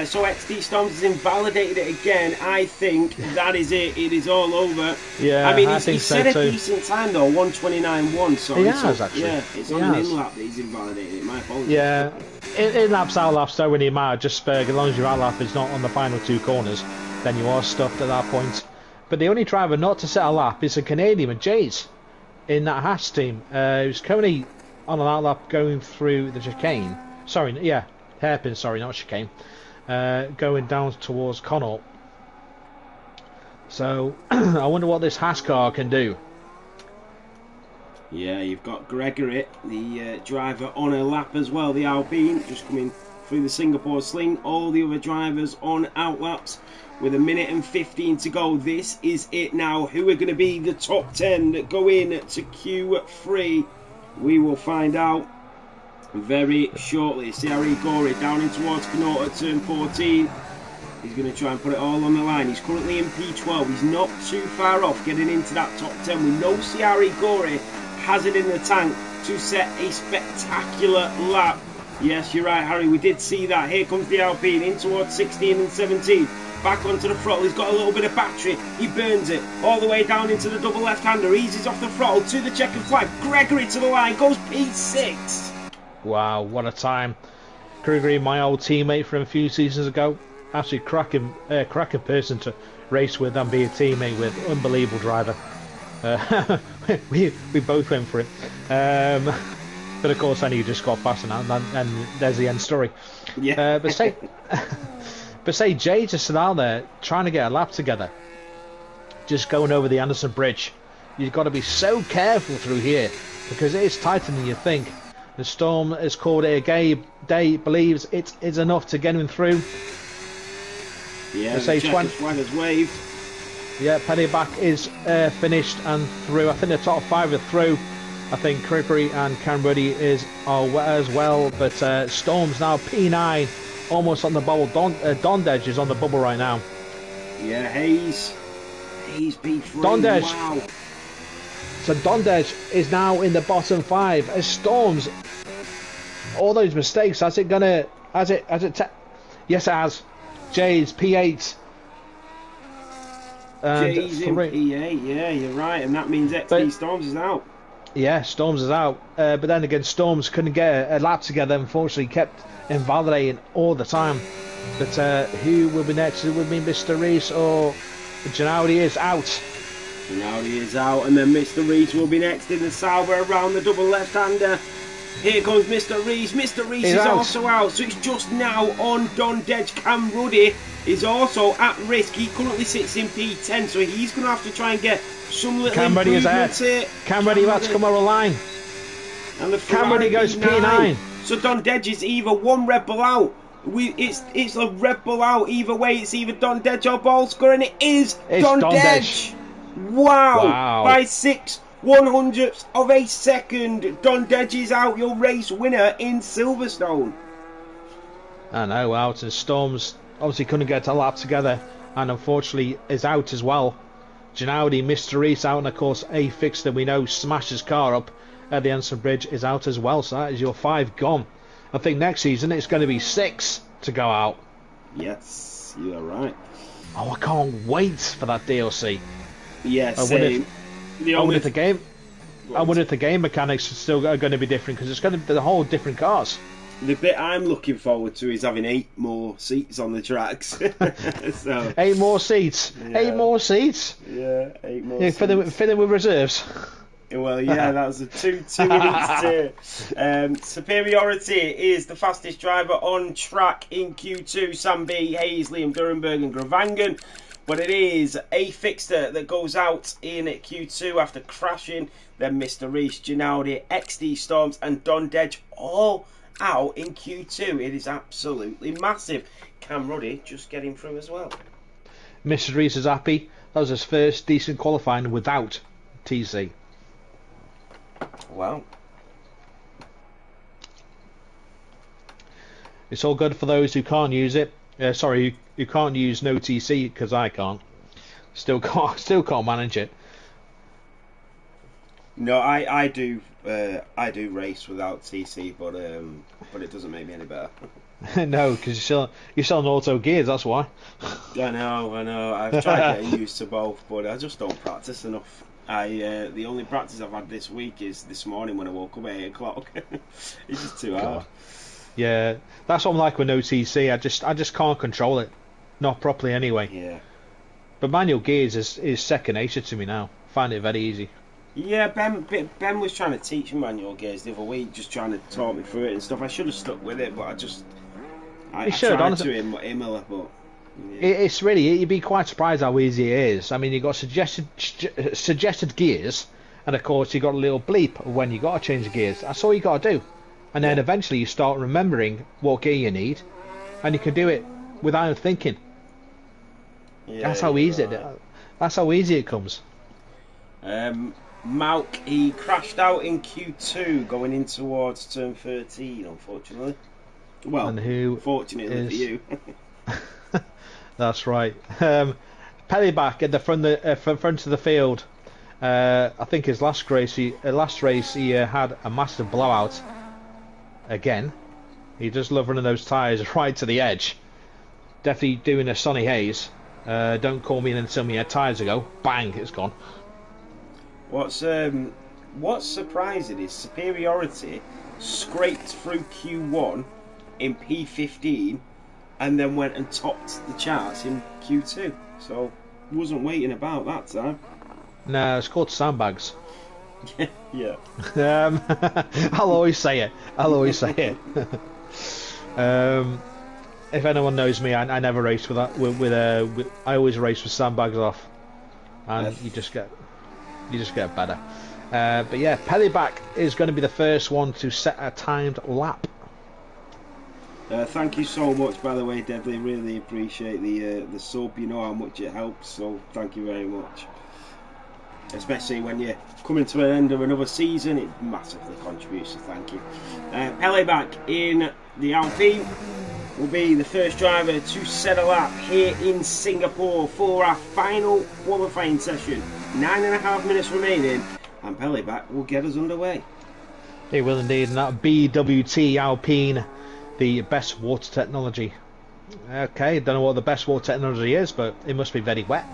So XD Storms has invalidated it again. I think that is it. It is all over. Yeah, I mean, I he think set a too. decent time though, 1:29.1. So He has actually. Yeah, it's on an in-lap that he's invalidated it. My apologies. Yeah, in laps, out laps don't really matter. Just as long as your out lap is not on the final 2 corners, then you are stuffed at that point. But the only driver not to set a lap is a Canadian with Jays in that Haas team. He was currently on an out lap going through the chicane. Sorry, yeah, hairpin. Sorry, not chicane. going down towards Connaught. So I wonder what this Haas car can do. Yeah, you've got Gregory, the driver, on a lap as well. The Alpine just coming through the Singapore sling. All the other drivers on outlaps with 1:15 to go. This is it now. Who are going to be the top 10 that go in to Q3? We will find out very shortly. CRE Gorey down in towards Connaught at turn 14. He's going to try and put it all on the line. He's currently in P12. He's not too far off getting into that top 10. We know CRE Gorey has it in the tank to set a spectacular lap. Yes, you're right, Harry. We did see that. Here comes the Alpine in towards 16 and 17. Back onto the throttle. He's got a little bit of battery. He burns it all the way down into the double left-hander. Eases off the throttle to the checkered flag. Gregory to the line. Goes P6. Wow, what a time. Gregory, my old teammate from a few seasons ago. Absolutely cracking person to race with and be a teammate with. Unbelievable driver. We both went for it. But of course, then he just got past and there's the end story. Yeah. But say Jay just sat out there trying to get a lap together, just going over the Anderson Bridge. You've got to be so careful through here because it is tighter than you think. The Storm has called it a gay day, believes it is enough to get him through. Yeah, the checkered flag has waved. Yeah, Pennyback is finished and through. I think the top 5 are through. I think Gregory and Cam Ruddy are as well, but Storm's now P9, almost on the bubble. Dondej is on the bubble right now. Yeah, Hayes P3. Dondej. Wow. So Dondej is now in the bottom 5 as Storm's. All those mistakes. Yes, it has. Jay's P8. And Jay's in P8. Yeah, you're right, and that means XP Storms is out. Yeah, Storms is out. But then again, Storms couldn't get a lap together. Unfortunately, kept invalidating all the time. But who will be next? It would be Mr. Reese or Ginaudi is out. Ginaudi is out, and then Mr. Reese will be next in the Sauber around the double left-hander. Here comes Mr. Reese. Mr. Reese is also out, so it's just now on Dondej. Cam Ruddy is also at risk. He currently sits in P10, so he's going to have to try and get some little improvements here. Cam Ruddy about to come over the line. And the Cam Ruddy goes P9. So Dondej is either one Red Bull out. It's a Red Bull out. Either way, it's either Dondej or Bolsker, and it is Dondej. Wow. By 6/100ths of a second. Dondej is out, your race winner in Silverstone. I know, out, and Storms obviously couldn't get a lap together, and unfortunately is out as well. Ginaudi, Mr. Reese out, and of course A Fixter, we know, smashed his car up at the Anderson Bridge, is out as well, so that is your 5 gone. I think next season it's going to be 6 to go out. Yes, you're right. Oh, I can't wait for that DLC. Yeah, same. I wonder if the game mechanics are still going to be different, because it's going to be the whole different cars. The bit I'm looking forward to is having 8 more seats on the tracks. So, 8 more seats. Yeah. 8 more seats. Yeah, 8 more seats. Fit in with reserves. Well, yeah, that was a 2 in each tier. Superiority is the fastest driver on track in Q2. Sam B, Hayes, Liam Durenberg and Gravangan. But it is A Fixter that goes out in Q2 after crashing. Then Mr. Reese, Ginaudi, XD Storms and Dondej all out in Q2. It is absolutely massive. Cam Ruddy just getting through as well. Mr. Reese is happy. That was his first decent qualifying without TC. Wow. It's all good for those who can't use it. Sorry, you can't use no TC, because I can't. Still can't manage it. No, I do race without TC, but it doesn't make me any better. No, because you're still on auto gears. That's why. I know. I've tried getting used to both, but I just don't practice enough. The only practice I've had this week is this morning when I woke up at 8 o'clock. It's just too hard. Yeah, that's what I'm like with no TC. I just can't control it, not properly anyway. Yeah. But manual gears is second nature to me now. Find it very easy. Yeah, Ben was trying to teach me manual gears the other week, just trying to talk me through it and stuff. I should have stuck with it, but I should, tried honestly. to Imola, but yeah. It's really, you'd be quite surprised how easy it is. I mean, you've got suggested gears, and of course you've got a little bleep when you got to change the gears. That's all you got to do, and then eventually you start remembering what gear you need, and you can do it without thinking. Yeah, That's how easy That's how easy it comes. Malk, he crashed out in Q2 going in towards turn 13, unfortunately. Well, And who fortunately for you. That's right. Pellyback at the front of the field. I think his last race he had a massive blowout. Again, he does love running those tyres right to the edge. Definitely doing a Sonny Hayes. Don't call me in and tell me your tyres ago. Bang, it's gone. What's surprising is Superiority scraped through Q1 in P15 and then went and topped the charts in Q2. So wasn't waiting about that time. No, it's called sandbags. Yeah. I'll always say it. If anyone knows me, I never race with that. I always race with sandbags off, and you just get better. But yeah, Pellyback is going to be the first one to set a timed lap. Thank you so much, by the way, Deadly. Really appreciate the sub. You know how much it helps, so thank you very much. Especially when you're coming to an end of another season, it massively contributes, so thank you. Pellyback in the Alpine will be the first driver to set a lap here in Singapore for our final qualifying session. 9.5 minutes remaining, and Pellyback will get us underway. It will indeed, and that BWT Alpine, the best water technology. Okay, don't know what the best water technology is, but it must be very wet.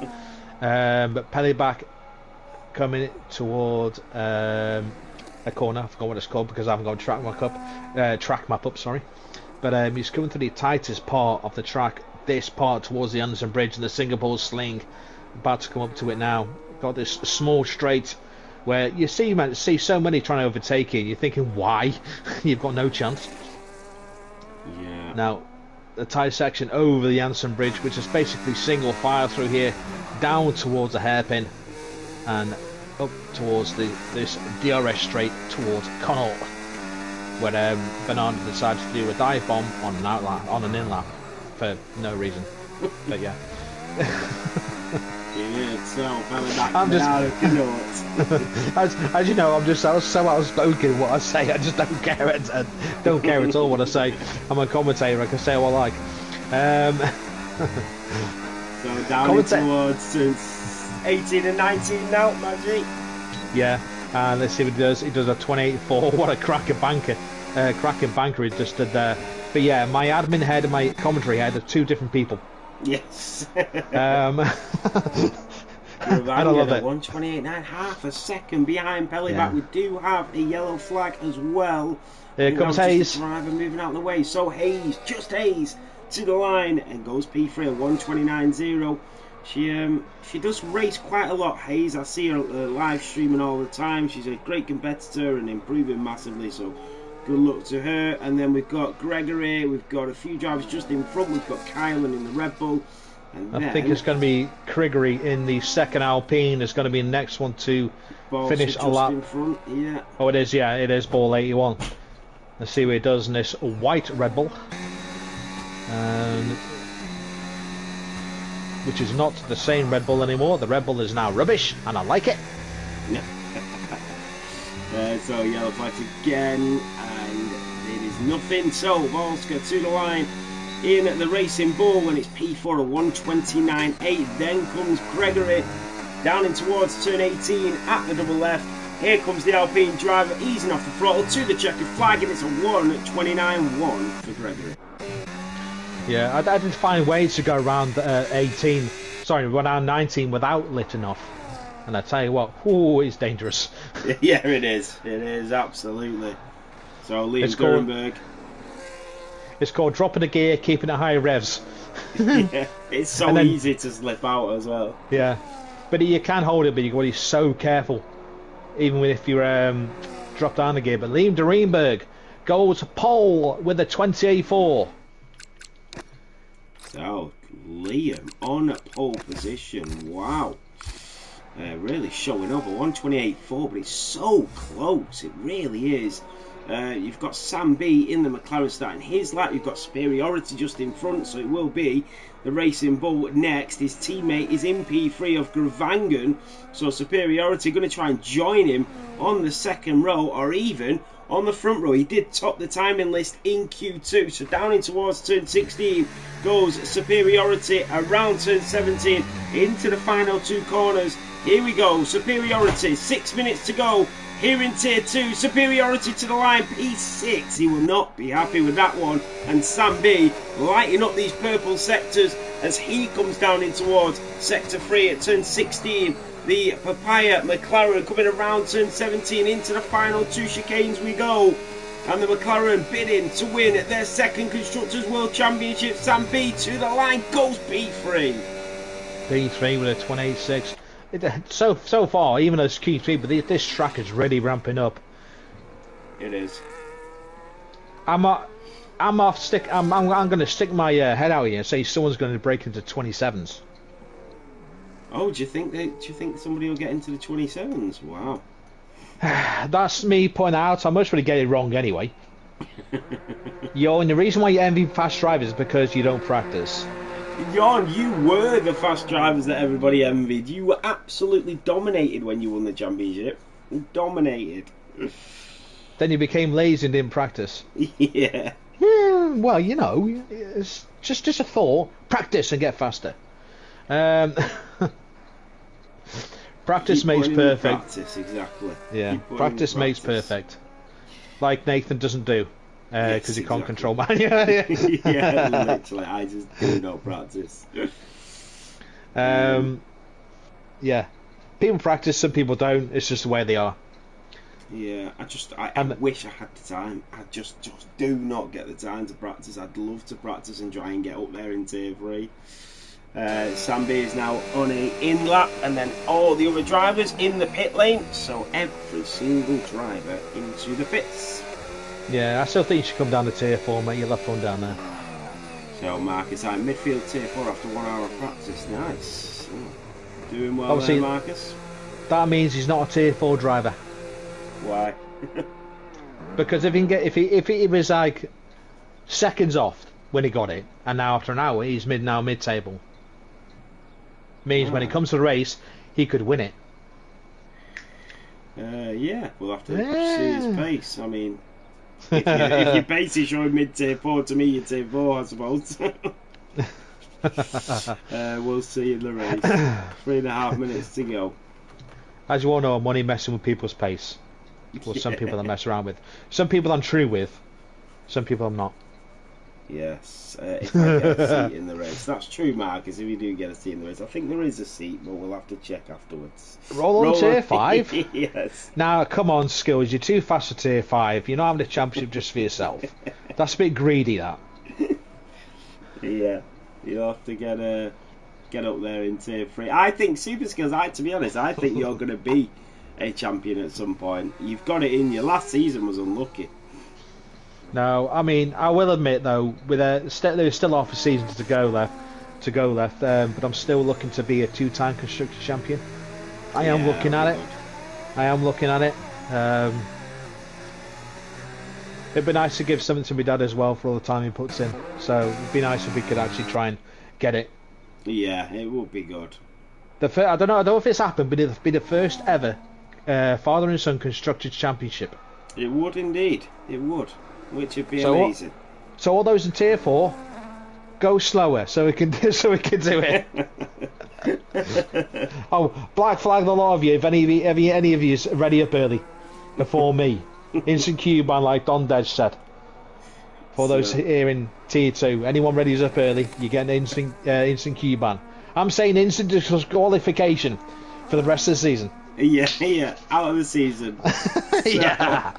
But Pellyback coming towards a corner. I forgot what it's called because I haven't got track map up. Sorry, but he's coming to the tightest part of the track. This part towards the Anderson Bridge and the Singapore Sling. About to come up to it now. Got this small straight where you see so many trying to overtake you. You're thinking, why? You've got no chance. Yeah. Now, the tight section over the Anderson Bridge, which is basically single file through here, down towards the hairpin, and up towards this DRS straight towards Connaught, where Bernardo decided to do a dive bomb on an in-lap for no reason. But yeah. I'm just as you know, I'm so outspoken in what I say. I just don't care at all what I say. I'm a commentator. I can say what I like. So down towards 18 and 19 now, Magic. Yeah, and let's see what he does. He does a 28.4. What a cracking banker he just did there. But yeah, my admin head and my commentary head are two different people. Yes. I love it. 128.9, half a second behind Pellyback. Yeah. We do have a yellow flag as well. Here comes Hayes. Driver moving out of the way. So Hayes, just Hayes, to the line and goes P3 at 129.0. She does race quite a lot, Hayes. I see her live streaming all the time. She's a great competitor and improving massively. So good luck to her. And then we've got Gregory. We've got a few drivers just in front. We've got Kylan in the Red Bull. And I think it's going to be Gregory in the second Alpine. Is going to be the next one to finish a lap. In front. Yeah. Oh, it is. Yeah, it is ball 81. Let's see what he does in this white Red Bull. Which is not the same Red Bull anymore. The Red Bull is now rubbish, and I like it. So yellow flag again, and it is nothing. So Volska to the line in the Racing Bull, and it's P4 at 129.8. Then comes Gregory down in towards turn 18 at the double left. Here comes the Alpine driver easing off the throttle to the checkered flag, and it's a 1 at 29.1 for Gregory. Yeah, I did find ways to go around 19 without letting off. And I tell you what, it's dangerous. Yeah, it is. It is, absolutely. So, Liam Durenberg. It's called dropping a gear, keeping it high revs. Yeah, it's so easy to slip out as well. Yeah, but you can hold it, but you've got to be so careful. Even if you drop down the gear. But Liam Durenberg goes pole with a 28.4. Liam on pole position. Wow. Really showing up a 128.4, but it's so close. It really is. You've got Sam B in the McLaren starting his lap. You've got Superiority just in front, so it will be the Racing Bull next. His teammate is in P3 of Gravangan, so Superiority going to try and join him on the second row or even on the front row. He did top the timing list in Q2, so down in towards turn 16 goes Superiority around turn 17 into the final two corners. Here we go, Superiority, 6 minutes to go. Here in Tier 2, Superiority to the line, P6. He will not be happy with that one. And Sam B lighting up these purple sectors as he comes down in towards Sector 3 at turn 16. The Papaya McLaren coming around turn 17 into the final two chicanes we go. And the McLaren bidding to win their second Constructors World Championship. Sam B to the line, goes P3. P3 with a 28.6. So far, even as Q3, but this track is really ramping up. It is. I'm going to stick my head out here and say someone's going to break into 27s. Oh, do you think somebody will get into the 27s? Wow. That's me pointing out. I'm much going to get it wrong anyway. And the reason why you envy fast drivers is because you don't practice. Jon, you were the fast drivers that everybody envied. You were absolutely dominated when you won the championship. Dominated. Then you became lazy and didn't practice. Yeah. Well, you know, it's just a thought. Practice and get faster. Practice makes perfect. Practice, exactly. Yeah, practice makes perfect. Like Nathan doesn't do. Because he can't control man. Yeah, literally, I just do not practice. Yeah, people practice, some people don't. It's just the way they are. Yeah, I wish I had the time. I just do not get the time to practice. I'd love to practice and try and get up there in Tier 3. Sam B is now on an in lap, and then all the other drivers in the pit lane. So every single driver into the pits. Yeah, I still think you should come down to Tier 4, mate. You'll have fun down there. So Marcus, midfield Tier 4 after 1 hour of practice. Nice. Doing well Obviously, there, Marcus. That means he's not a Tier 4 driver. Why? Because if he was like seconds off when he got it, and now after an hour he's mid-table. Means when it comes to the race, he could win it. Yeah, we'll have to see his pace. I mean, if your pace is showing mid-Tier 4, to me, you're Tier 4, I suppose. We'll see in the race. 3.5 minutes to go. As you all know, I'm only messing with people's pace. Well, some people I mess around with. Some people I'm true with. Some people I'm not. Yes, if I get a seat in the race. That's true, Marcus, if you do get a seat in the race. I think there is a seat, but we'll have to check afterwards. Roll on Tier 5? Yes. Now, come on, Skills, you're too fast for Tier 5. You're not having a championship just for yourself. That's a bit greedy, that. Yeah, you'll have to get up there in Tier 3. I think Super Skills, to be honest, I think you're going to be a champion at some point. You've got it in you. Last season was unlucky. No, I mean, I will admit though, there's still half a season to go left, but I'm still looking to be a 2-time constructor champion. I am looking at it. It'd be nice to give something to my dad as well for all the time he puts in. So it'd be nice if we could actually try and get it. Yeah, it would be good. I don't know if it's happened, but it'd be the first ever father and son constructors championship. It would indeed. It would. Which would be amazing. So all those in Tier 4, go slower so we can do it. Oh, black flag the lot of you if any of you is ready up early before me. Instant Q ban like Don Dej said. For those here in Tier 2, anyone ready is up early, you get an instant Q ban. I'm saying instant disqualification for the rest of the season. Yeah, out of the season. Yeah.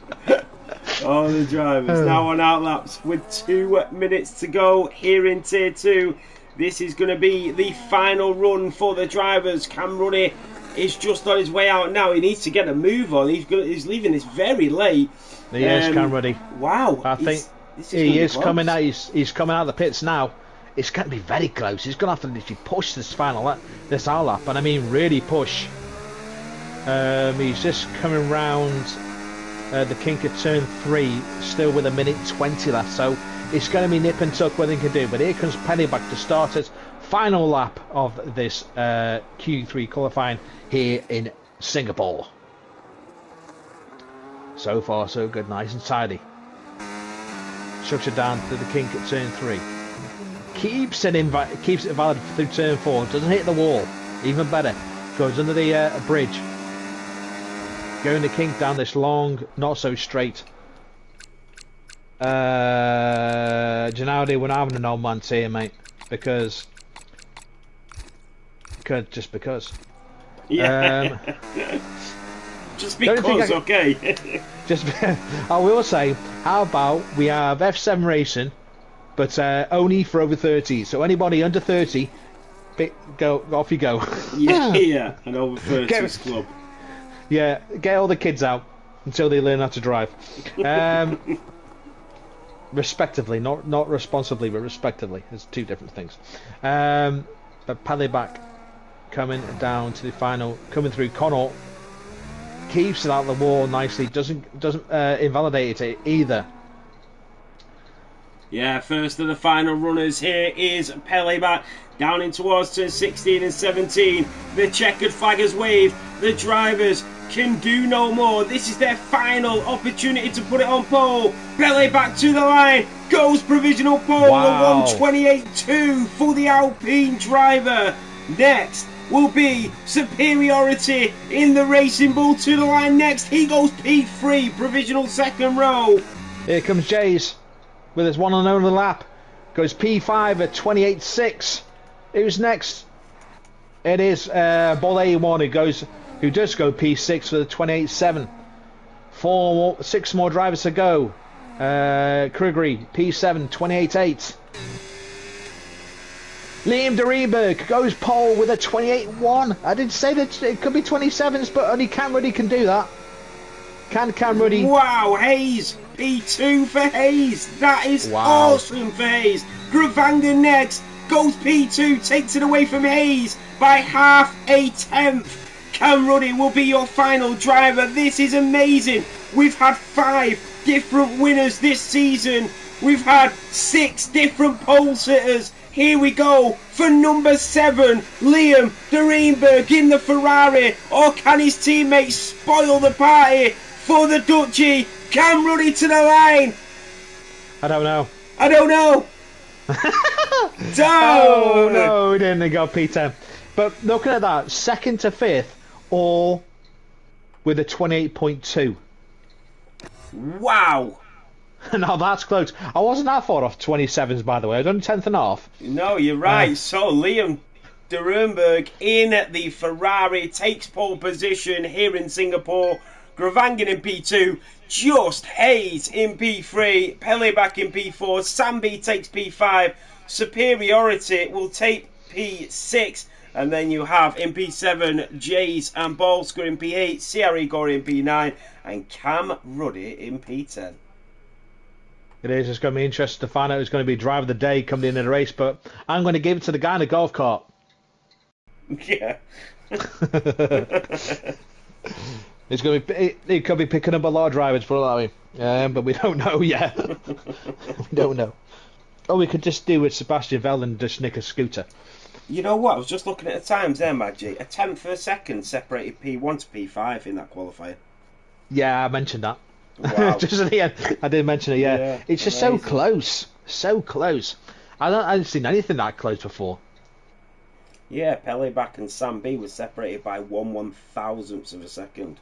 All the drivers now on outlaps with 2 minutes to go here in Tier 2. This is going to be the final run for the drivers. Cam Ruddy is just on his way out now. He needs to get a move on. He's leaving this very late. He is Cam Ruddy. Wow. I think he is coming out. He's coming out of the pits now. it's going to be very close. He's going to have to literally push this this hour lap, and I mean really push. He's just coming round the kink at turn 3, still with 1:20 left, so it's going to be nip and tuck what they can do. But here comes Pennyback to start his final lap of this Q3 qualifying here in Singapore. So far so good, nice and tidy. Chucks it down to the kink at turn 3. Keeps it valid through turn 4, doesn't hit the wall, even better. Goes under the bridge. Going the kink down this long, not so straight. Gennady, we're not having an old man here, mate, because just because. Yeah. Just because, okay. I will say, how about we have F7 Racing, but only for over 30. So anybody under 30, go off you go. Yeah, an over 30s club. Yeah, get all the kids out until they learn how to drive. Respectively, not responsibly, but respectively. There's two different things. But Pennyback coming down to the final, coming through Connaught, keeps it out of the wall nicely. Doesn't invalidate it either. Yeah, first of the final runners here is Pennyback down in towards turn 16 and 17. The checkered flag has waved. The drivers can do no more. This is their final opportunity to put it on pole. Pennyback to the line. Goes provisional pole. Wow. The 1:28.2 for the Alpine driver. Next will be Superiority in the Racing Bull to the line next. He goes P3, provisional second row. Here comes Jays with his one and only lap. Goes P5 at 28.6. Who's next? It is Ball 81 who does go P6 for the 28.7. 6 more drivers to go. Krugry P7 28.8. Liam de Rieberg goes pole with a 28.1. I did say that it could be 27s, but only Cam Ruddy can do that. Cam Ruddy. Wow, Hayes. P2 for Hayes. That is awesome for Hayes. Gravanger next. Goes P2. Takes it away from Hayes by 0.5 Cam Ruddy will be your final driver. This is amazing. We've had 5 different winners this season. We've had 6 different pole sitters. Here we go for number 7, Liam de Rieberg in the Ferrari. Or can his teammates spoil the party for the Dutchie? Cam Ruddy to the line. I don't know. Oh no, he didn't. He got P10. But looking at that, 2nd to 5th, all with a 28.2. Wow. Now that's close. I wasn't that far off 27s, by the way. I was only 10th and a half. No, you're right. So Liam de Rieberg in the Ferrari takes pole position here in Singapore. Gravanger in P2. Just Hayes in P3. Pennyback in P4. Samby takes P5. Superiority will take P6. And then you have in P7 Jays and Bolsker in P8. CRE Gorey in P9. And Cam Ruddy in P10. It is. It's going to be interesting to find out who's going to be driver of the day coming into the race, but I'm going to give it to the guy in the golf cart. Yeah. It's going to be. He could be picking up a lot of drivers, put it that way. But we don't know yet. We don't know. Or we could just do with Sebastian Vettel and just nick a scooter. You know what? I was just looking at the times there, Maggie. 1/10 of a second separated P1 to P5 in that qualifier. Yeah, I mentioned that. Wow. Just at the end, I did mention it. Yeah, it's just amazing. so close. I haven't seen anything that close before. Yeah, Pennyback and Sam B was separated by 1/1000th of a second.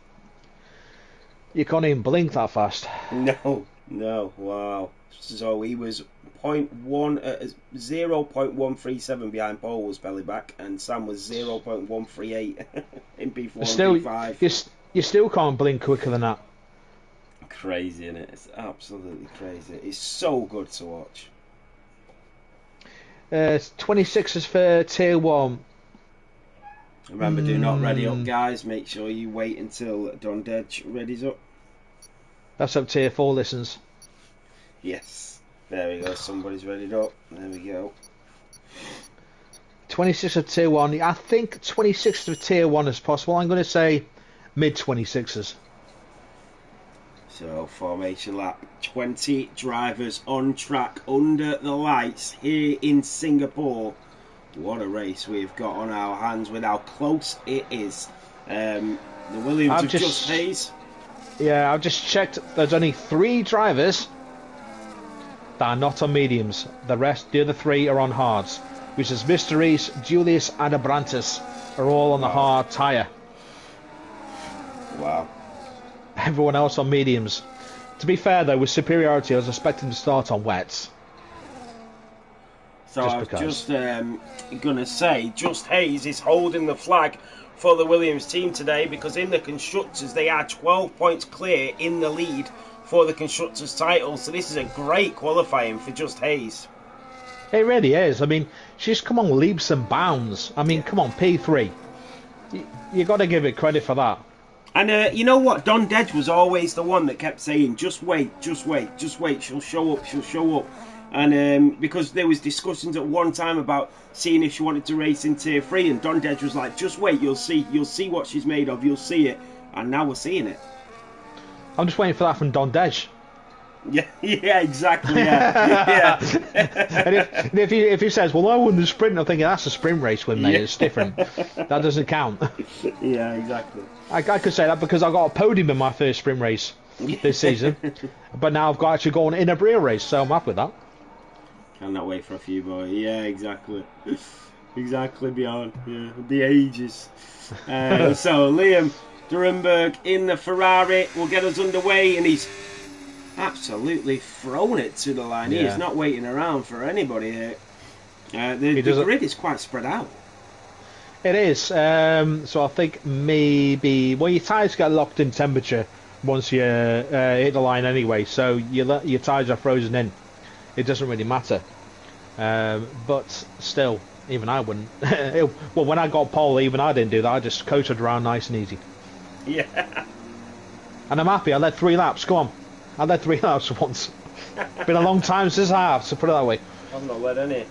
You can't even blink that fast. No, wow. So he was 0.137 behind pole was Pennyback, and Sam was 0.138 in P4 and P5. You still can't blink quicker than that. Crazy, isn't it? It's absolutely crazy. It's so good to watch. 26 is for tier 1. Remember, do not ready up, guys. Make sure you wait until Don Dedge readies up. That's up tier 4 listens. Yes. There we go. Somebody's readied up. There we go. 26 of tier 1. I think 26 of tier 1 is possible. I'm going to say mid 26s. So, formation lap. 20 drivers on track under the lights here in Singapore. What a race we've got on our hands with how close it is. The Williams of Just Hayes. Yeah, I've just checked. There's only 3 drivers that are not on mediums. The other 3 are on hards, which is Mr. Reese, Julius, and Abrantes are all on the hard tyre. Wow. Everyone else on mediums. To be fair, though, with superiority, I was expecting to start on wets. So I was just going to say, Just Hayes is holding the flag for the Williams team today, because in the Constructors they are 12 points clear in the lead for the Constructors title. So this is a great qualifying for Just Hayes. It really is. I mean, she's come on leaps and bounds. I mean, come on, P3. You got to give it credit for that. And you know what? Don Dedge was always the one that kept saying, just wait, just wait, just wait. She'll show up, she'll show up. And because there was discussions at one time about seeing if she wanted to race in Tier 3, and Don Dedge was like, just wait, you'll see what she's made of, you'll see it. And now we're seeing it. I'm just waiting for that from Don Dedge. Yeah, exactly. Yeah. And if he says, "Well, I won the sprint," I'm thinking that's a sprint race with me. Yeah. It's different. That doesn't count. Yeah, exactly. I could say that because I got a podium in my first sprint race this season, but now I've got actually gone in a real race, so I'm happy with that. Cannot wait for a few more. Yeah, exactly. Exactly, Bjorn. Yeah, the ages. So Liam Durenberg in the Ferrari will get us underway, and he's absolutely thrown it to the line. Yeah. He is not waiting around for anybody here. The grid is quite spread out. It is. So I think maybe your tyres get locked in temperature once you hit the line anyway. So your tyres are frozen in. It doesn't really matter. But still, even I wouldn't. Well, when I got pole, even I didn't do that. I just coasted around nice and easy. Yeah. And I'm happy. I led 3 laps. Come on. I led 3 laps once. Been a long time since I have, so put it that way. I've not led any.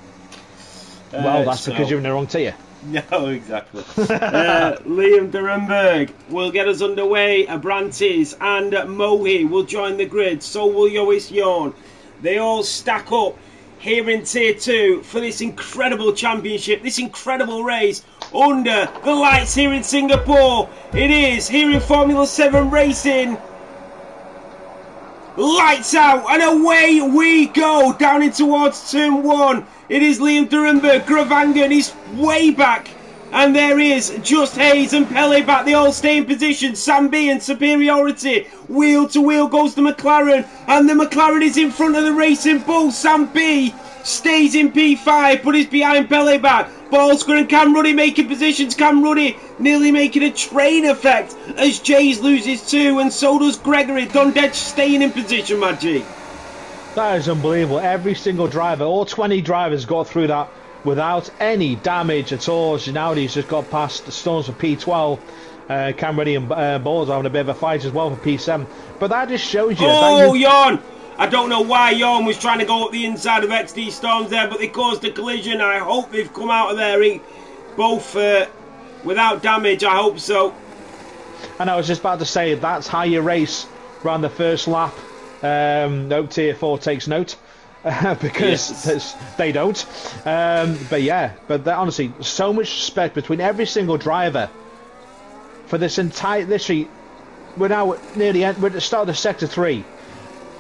Well, that's because you're in the wrong tier. No, exactly. Liam Durenberg will get us underway. Abrantes and Mohi will join the grid. So will Jois Jorn. They all stack up here in Tier 2 for this incredible championship, this incredible race under the lights here in Singapore. It is here in Formula 7 racing. Lights out and away we go down in towards turn 1. It is Liam Durenberg. Gravangen is way back, and there is Just Hayes and Pele back. They all stay in position. Sam B in superiority. Wheel to wheel goes the McLaren, and the McLaren is in front of the Racing Bull. Sam B stays in P5 but is behind Pele back. Balsker and Cam Ruddy making positions. Cam Ruddy nearly making a train effect as Jays loses 2, and so does Gregory. Don Dedge staying in position, Maggie. That is unbelievable. Every single driver, all 20 drivers got through that without any damage at all. Ginaldi's just got past the Stones for P12. Cam Ruddy and Balls having a bit of a fight as well for P7. But that just shows you... Oh, Jorn! I don't know why Jorn was trying to go up the inside of XD Storms there, but they caused a collision. I hope they've come out of there both without damage. I hope so. And I was just about to say, that's how you race around the first lap. No, Tier 4 takes note. Because yes. They don't. But honestly, so much respect between every single driver for this entire... Literally, we're now we're at the start of Sector 3.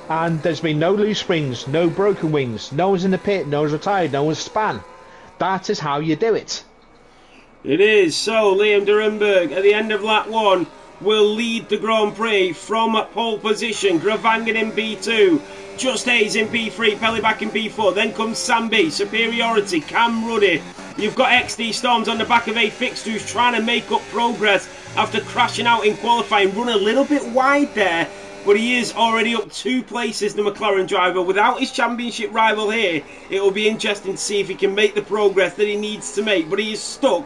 And there's been no loose springs, no broken wings, no one's in the pit, no one's retired, no one's span. That is how you do it. It is. So, Liam Durenberg at the end of lap 1 will lead the Grand Prix from pole position. Gravangen in B2, Just Hayes in P3, Pele back in P4. Then comes Sam B, superiority, Cam Ruddy. You've got XD Storms on the back of A Fixed, who's trying to make up progress after crashing out in qualifying. Run a little bit wide there, but he is already up 2 places, the McLaren driver. Without his championship rival here, it will be interesting to see if he can make the progress that he needs to make. But he is stuck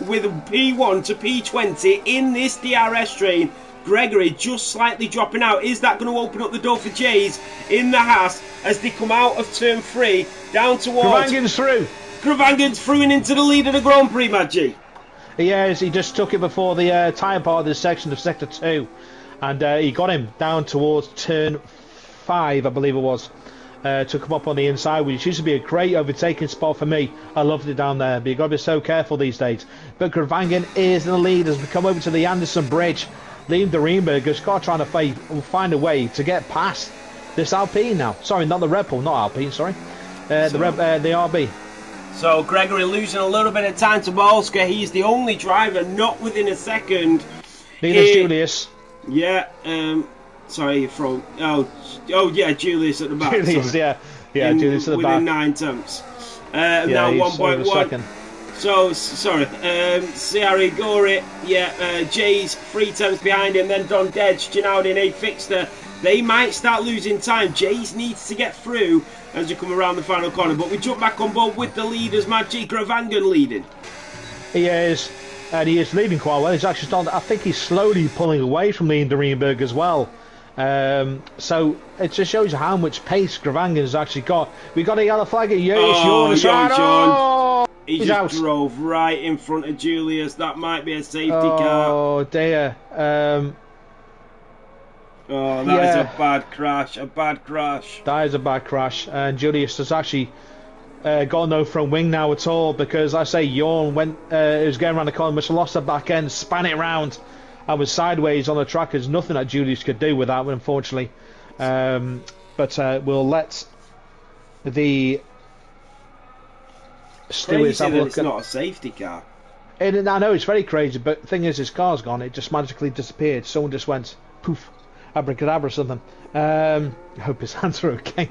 with P1 to P20 in this DRS train. Gregory just slightly dropping out. Is that going to open up the door for Jays in the Haas as they come out of turn 3 down towards... Gravangen's through. Gravangan's through and into the lead of the Grand Prix, Maggie. He is. He just took it before the tyre part of this section of Sector 2. And he got him down towards turn 5, I believe it was. Took him up on the inside, which used to be a great overtaking spot for me. I loved it down there, but you've got to be so careful these days. But Gravangan is in the lead as we come over to the Anderson Bridge. Liam de Reenberg has got trying to find a way to get past this Alpine now. Sorry, not the Red Bull, not Alpine, sorry. The RB. So Gregory losing a little bit of time to Bolska. He's the only driver not within a second. Neither's Julius. Yeah, sorry, from yeah, Julius at the back. Julius, sorry. yeah, Julius at the back. Within 9 tenths. Now 1.1. So sorry, Ciari Gori, Jay's 3 tenths behind him. Then Don Dedge, Ginaudin, Fixter. They might start losing time. Jays needs to get through as you come around the final corner. But we jump back on board with the leaders. Magic Gravangan leading. He is. And he is leading quite well. He's actually starting. I think he's slowly pulling away from Liam de Reenberg as well. So it just shows you how much pace Gravangan has actually got. We got a yellow flag at Sean. He just out. Drove right in front of Julius. That might be a safety car. Oh dear. That is a bad crash. A bad crash. That is a bad crash. And Julius has actually got no front wing now at all, because I say Jorn went, was going around the corner, must have lost the back end, span it round, and was sideways on the track. There's nothing that Julius could do with that, unfortunately. But we'll let the stewards have a look. It's not a safety car. I know it's very crazy, but the thing is, his car's gone. It just magically disappeared. Someone just went poof. Abracadabra or something. I hope his hands are okay.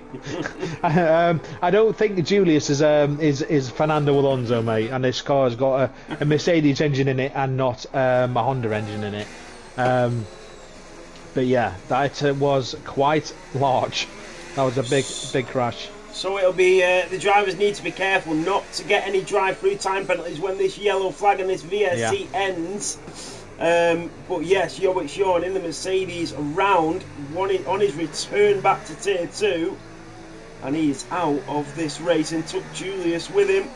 I don't think Julius is Fernando Alonso, mate, and this car has got a Mercedes engine in it and not a Honda engine in it. But yeah, that was quite large. That was a big crash. So it'll be the drivers need to be careful not to get any drive-through time penalties when this yellow flag and this VSC ends. But yes, Jovic Jorn in the Mercedes around on his return back to Tier 2, and he's out of this race and took Julius with him.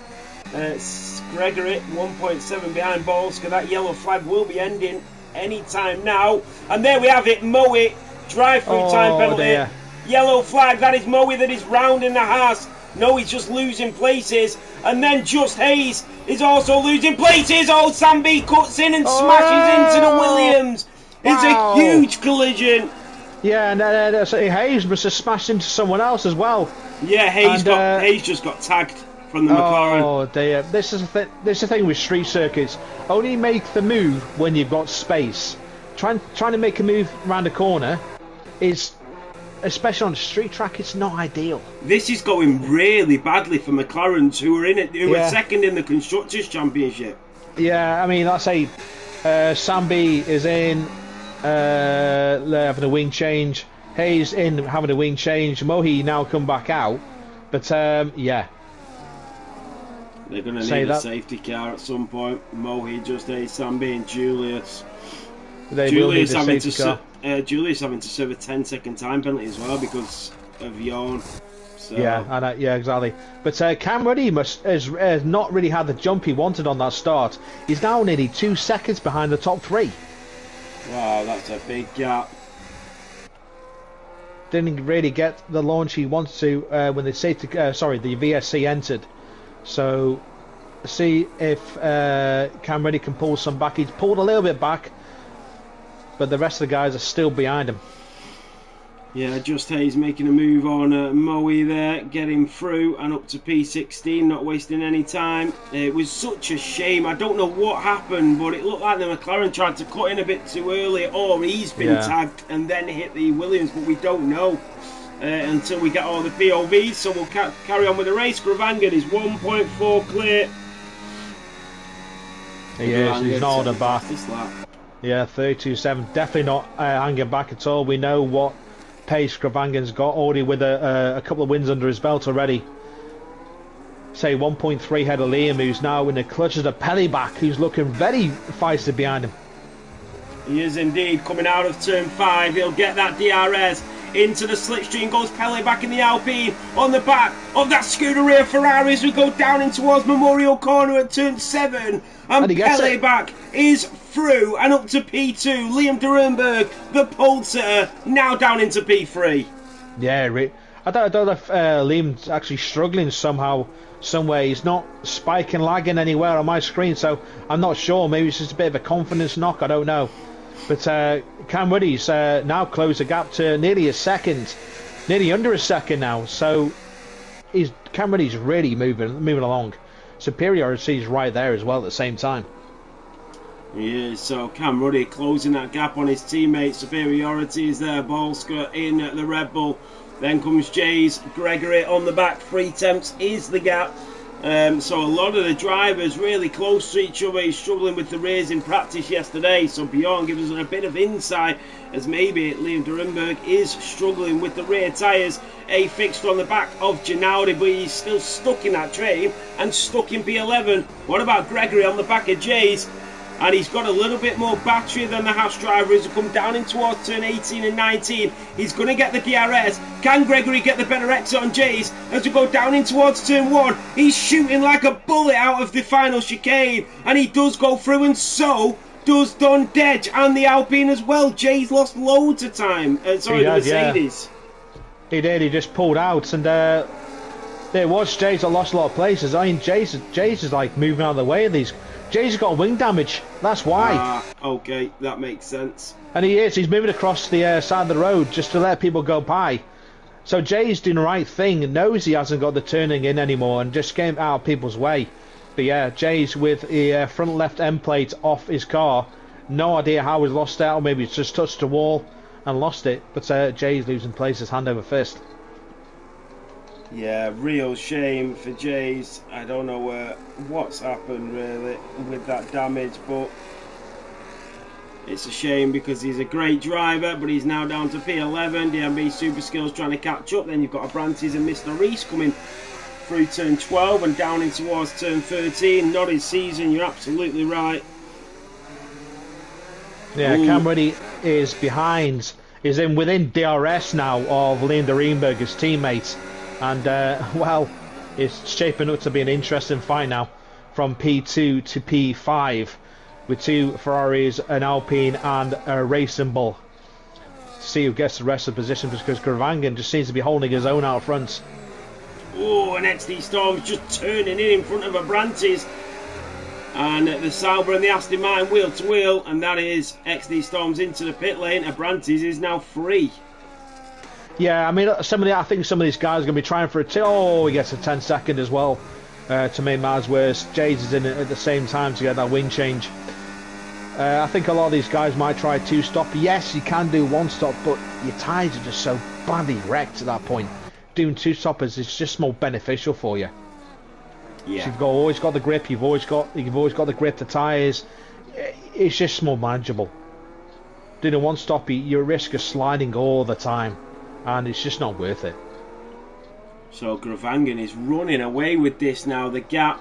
Gregory 1.7 behind Bolska. That yellow flag will be ending any time now, and there we have it. Moe drive-through time penalty. Dear. Yellow flag. That is Moe that is rounding the Haas. No, he's just losing places. And then Just Hayes is also losing places. Oh, Sam B cuts in and smashes into the Williams. It's a huge collision. Yeah, and Hayes must have smashed into someone else as well. Yeah, Hayes just got tagged from the McLaren. Oh dear. This is the thing with street circuits. Only make the move when you've got space. Trying to make a move around a corner is, especially on a street track, it's not ideal. This is going really badly for McLarens, who are second in the Constructors' Championship. Yeah, I mean, let's say Sam B is in having a wing change. Hayes in having a wing change. Mohi now come back out. But yeah. They're going to need a safety car at some point. Mohi, Just Hayes, Sam B and Julius. Julius having to serve a 10-second time penalty as well because of Jorn. So. Yeah, exactly. But Cam Ruddy has not really had the jump he wanted on that start. He's now nearly 2 seconds behind the top 3. Wow, that's a big gap. Didn't really get the launch he wanted to when the VSC entered. So see if Cam Ruddy can pull some back. He's pulled a little bit back, but the rest of the guys are still behind him. Yeah, Just Hayes making a move on Moe there, getting through and up to P16, not wasting any time. It was such a shame. I don't know what happened, but it looked like the McLaren tried to cut in a bit too early, or he's been tagged and then hit the Williams, but we don't know until we get all the POVs. So we'll carry on with the race. Gravangan is 1.4 clear. He's not on the back. Yeah, 32.7. Definitely not hanging back at all. We know what pace Gravangan's got already, with a couple of wins under his belt already. Say 1.3 head of Liam, who's now in the clutches of Pellyback, who's looking very feisty behind him. He is indeed coming out of turn 5. He'll get that DRS Into the slipstream goes Pele back in the Alpine on the back of that Scuderia Ferrari as we go down in towards Memorial Corner at turn 7. And Pele back is through and up to P2. Liam Durenberg, the pole sitter, now down into P3. Yeah, I don't know if Liam's actually struggling somehow, some way. He's not spiking, lagging anywhere on my screen, so I'm not sure. Maybe it's just a bit of a confidence knock, I don't know. But Cam Woody's now closed the gap to nearly a second, nearly under a second now. So Cam Woody's really moving along. Superiority is right there as well at the same time. Yeah, so Cam Ruddy closing that gap on his teammate. Superiority is there. Bolsker in the Red Bull. Then comes Jays. Gregory on the back. 3 tenths is the gap. So a lot of the drivers really close to each other. He's struggling with the rears in practice yesterday. So Bjorn gives us a bit of insight as maybe Liam Durenberg is struggling with the rear tyres. A fixed on the back of Ginaudi, but he's still stuck in that train and stuck in P11. What about Gregory on the back of Jays? And he's got a little bit more battery than the Haas driver as we come down in towards turn 18 and 19. He's going to get the DRS. Can Gregory get the better exit on Jays as we go down in towards turn 1? He's shooting like a bullet out of the final chicane, and he does go through, and so does Don Dedge and the Alpine as well. Jays lost loads of time. Sorry, the Mercedes. Yeah. He did. He just pulled out, and there was Jays that lost a lot of places. I mean, Jays is like moving out of the way of these. Jay's got wing damage, that's why. Okay, that makes sense. And he's moving across the side of the road just to let people go by. So Jay's doing the right thing, knows he hasn't got the turning in anymore and just came out of people's way. But yeah, Jay's with the front left end plate off his car. No idea how he's lost it, or maybe he's just touched the wall and lost it. But Jay's losing places hand over fist. Yeah, real shame for Jays. I don't know what's happened really with that damage, but it's a shame because he's a great driver, but he's now down to P11. DMB Super Skills trying to catch up. Then you've got Abrantes and Mr. Reese coming through turn 12 and down in towards turn 13. Not his season, you're absolutely right. Yeah, Cam Reddy is behind, is within DRS now of Liam Durenberg, his teammate. And, well, it's shaping up to be an interesting fight now from P2 to P5 with 2 Ferraris, an Alpine and a Racing Bull. See who gets the rest of the position because Gravangan just seems to be holding his own out front. Oh, and XD Storm's just turning in front of Abrantes. And the Sauber and the Aston Martin wheel to wheel, and that is XD Storm's into the pit lane. Abrantes is now free. Yeah, I mean, I think some of these guys are going to be trying for a he gets a 10-second as well to make matters worse. Jades is in it at the same time to get that wing change. I think a lot of these guys might try 2-stop. Yes, you can do 1-stop, but your tyres are just so badly wrecked at that point. Doing 2-stoppers is just more beneficial for you. Yeah. So you've always got the grip. You've always got the grip. The tyres. It's just more manageable. Doing a 1-stop, you're at risk of sliding all the time. And it's just not worth it. So Gravangan is running away with this now. The gap,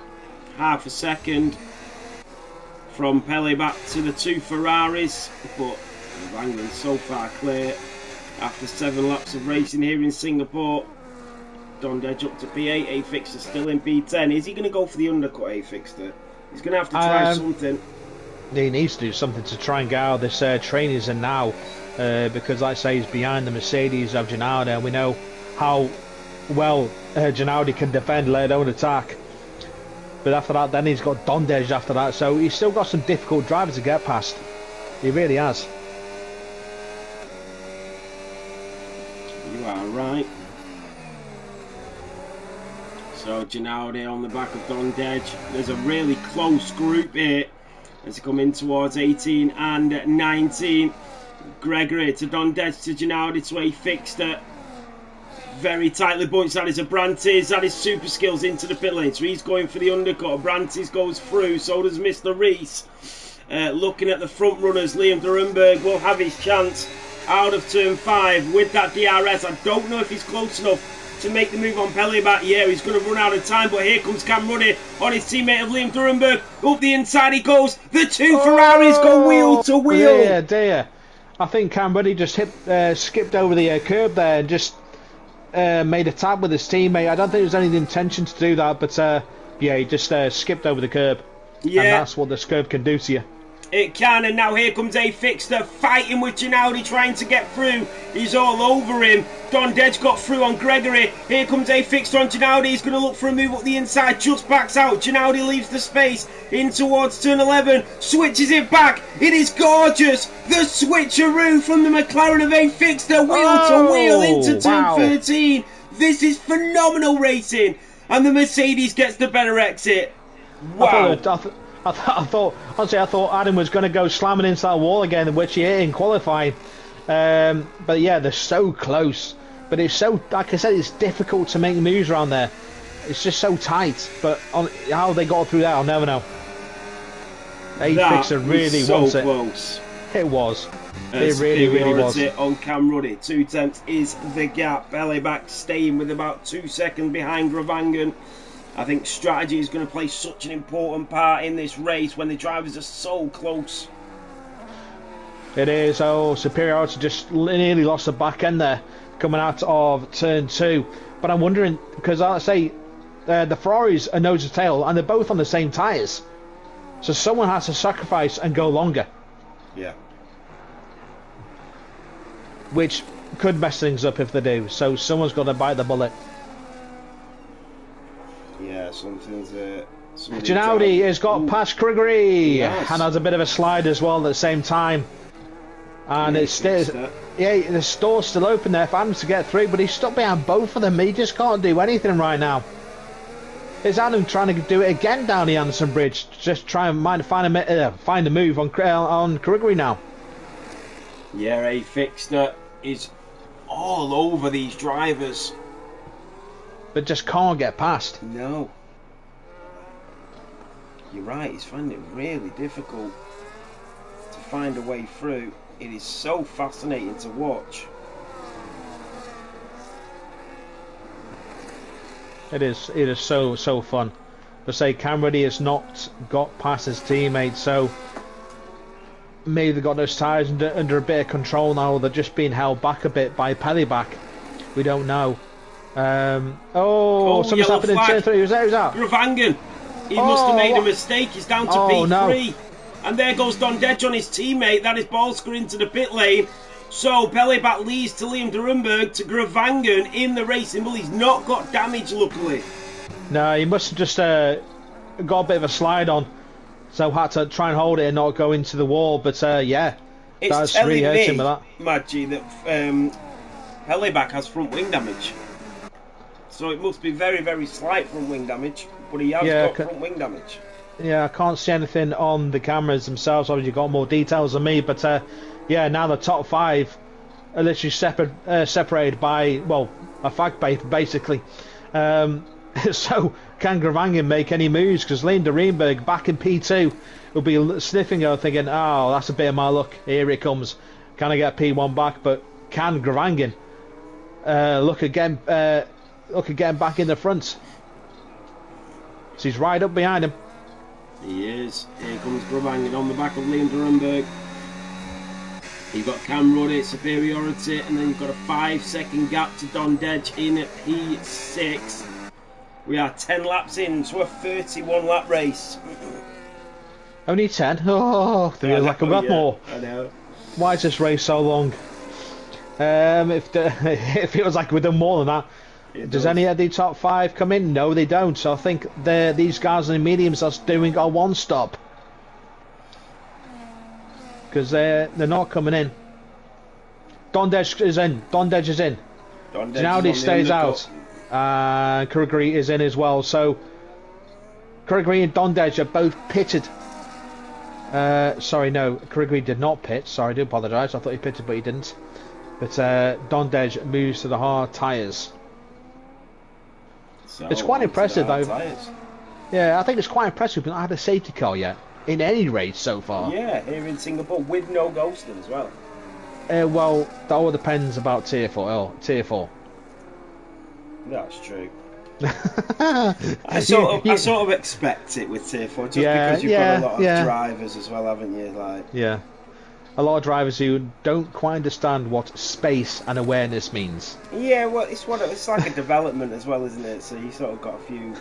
half a second from Pele back to the 2 Ferraris. But Gravangan so far clear after 7 laps of racing here in Singapore. Don Dedge up to P8. A-Fixter still in P10. Is he going to go for the undercut, A-Fixter? He's going to have to try something. He needs to do something to try and get out of this training in now. Because, like I say, he's behind the Mercedes of Ginaudi, and we know how well Ginaudi can defend, let alone attack. But after that, then he's got Don Dedge after that, so he's still got some difficult drivers to get past. He really has. You are right. So Ginaudi on the back of Don Dedge. There's a really close group here as they come in towards 18 and 19. Gregory to Don Dedge to Ginaudi to A-Fixter. Very tightly bunched. That is Abrantes. That is Super Skills into the pit lane. So he's going for the undercut. Abrantes goes through. So does Mr. Reese. Looking at the front runners, Liam Durenberg will have his chance out of turn 5 with that DRS. I don't know if he's close enough to make the move on Pele back. Yeah, he's going to run out of time, but here comes Cam Ruddy on his teammate of Liam Durenberg. Up the inside he goes. The 2 Ferraris go wheel to wheel. Dear. I think Cam Ruddy just skipped over the curb there and just made a tap with his teammate. I don't think there was any intention to do that, but yeah, he just skipped over the curb. Yeah. And that's what this curb can do to you. It can, and now here comes A Fixter fighting with Ginaldi, trying to get through. He's all over him. Don Dedge got through on Gregory. Here comes A Fixter on Ginaldi. He's going to look for a move up the inside. Just backs out. Ginaldi leaves the space in towards turn 11. Switches it back. It is gorgeous. The switcheroo from the McLaren of A Fixter. Wheel to wheel into turn 13. This is phenomenal racing. And the Mercedes gets the better exit. Wow. I thought Adam was going to go slamming into that wall again, which he hit in qualifying. But yeah, they're so close. But it's so, like I said, it's difficult to make moves around there. It's just so tight. But on how they got through that, I'll never know. A-Fixer really wants it. Close. It was. It really was. On Cam Ruddy. 2 tenths is the gap. Bellyback staying with about 2 seconds behind Gravangan. I think strategy is going to play such an important part in this race when the drivers are so close. It is. Oh, superiority just nearly lost the back end there coming out of turn 2. But I'm wondering, because I say the Ferraris are nose to tail and they're both on the same tyres. So someone has to sacrifice and go longer. Yeah. Which could mess things up if they do. So someone's got to bite the bullet. Yeah, something's... Ginaldi has got past Gregory and has a bit of a slide as well at the same time. And it's still... Yeah, the door's still open there for Adam to get through, but he's stuck behind both of them. He just can't do anything right now. It's Adam trying to do it again down the Anderson Bridge. Just try and find a move on Gregory now. Yeah, A Fixter is all over these drivers. But just can't get past. No. You're right, he's finding it really difficult to find a way through. It is so fascinating to watch. It is so fun. But say Cam Ruddy has not got past his teammates, so maybe they've got those tyres under a bit of control now, or they're just being held back a bit by Pellyback. We don't know. Something's happened in turn 3. Who's that? Gravangan. He must have made a mistake. He's down to P3. No. And there goes Don Dedge on his teammate. That is Balsker into the pit lane. So Pellyback leads to Liam Durrenberg to Gravangan in the racing bull. He's not got damage, luckily. No, he must have just got a bit of a slide on. So had to try and hold it and not go into the wall. But yeah, that's really hurt him with that. Maggie, that Pellyback has front wing damage. So it must be very, very slight front wing damage. But he has got front wing damage. Yeah, I can't see anything on the cameras themselves. Obviously, you've got more details than me. But yeah, now the top 5 are literally separated by, well, a fact basically. So can Gravangan make any moves? Because Liam Durrenberg back in P2 will be sniffing her, thinking, oh, that's a bit of my luck. Here it comes. Can I get P1 back? But can Gravangan look again back in the front? So he's right up behind him. He is. Here comes Gravangan on the back of Liam Durrenberg. You've got Cam Ruddy, superiority, and then you've got a 5-second gap to Don Dedge in at P6. We are 10 laps into a 31 lap race. Only 10? Oh, feels like a lot more. I know. Why is this race so long? It feels like we've done more than that. Does any of the top 5 come in? No, they don't. So I think these guys in the mediums are doing a one stop. Because they're not coming in. Don Dedge is in. Ginaldi stays out. Gregory is in as well. So Gregory and Don Dedge are both pitted. Sorry, no, Gregory did not pit. Sorry, I do apologise. I thought he pitted, but he didn't. But Don Dedge moves to the hard tyres. So it's quite impressive, though. Yeah, I think it's quite impressive. We've not had a safety car yet in any race so far. Yeah, here in Singapore with no ghosting as well. Well, that all depends about tier 4. Tier 4. That's true. I sort of expect it with tier 4, just because you've got a lot of drivers as well, haven't you? Like. Yeah. a lot of drivers who don't quite understand what space and awareness means. Yeah, well, it's like a development as well, isn't it? So you sort of got a few.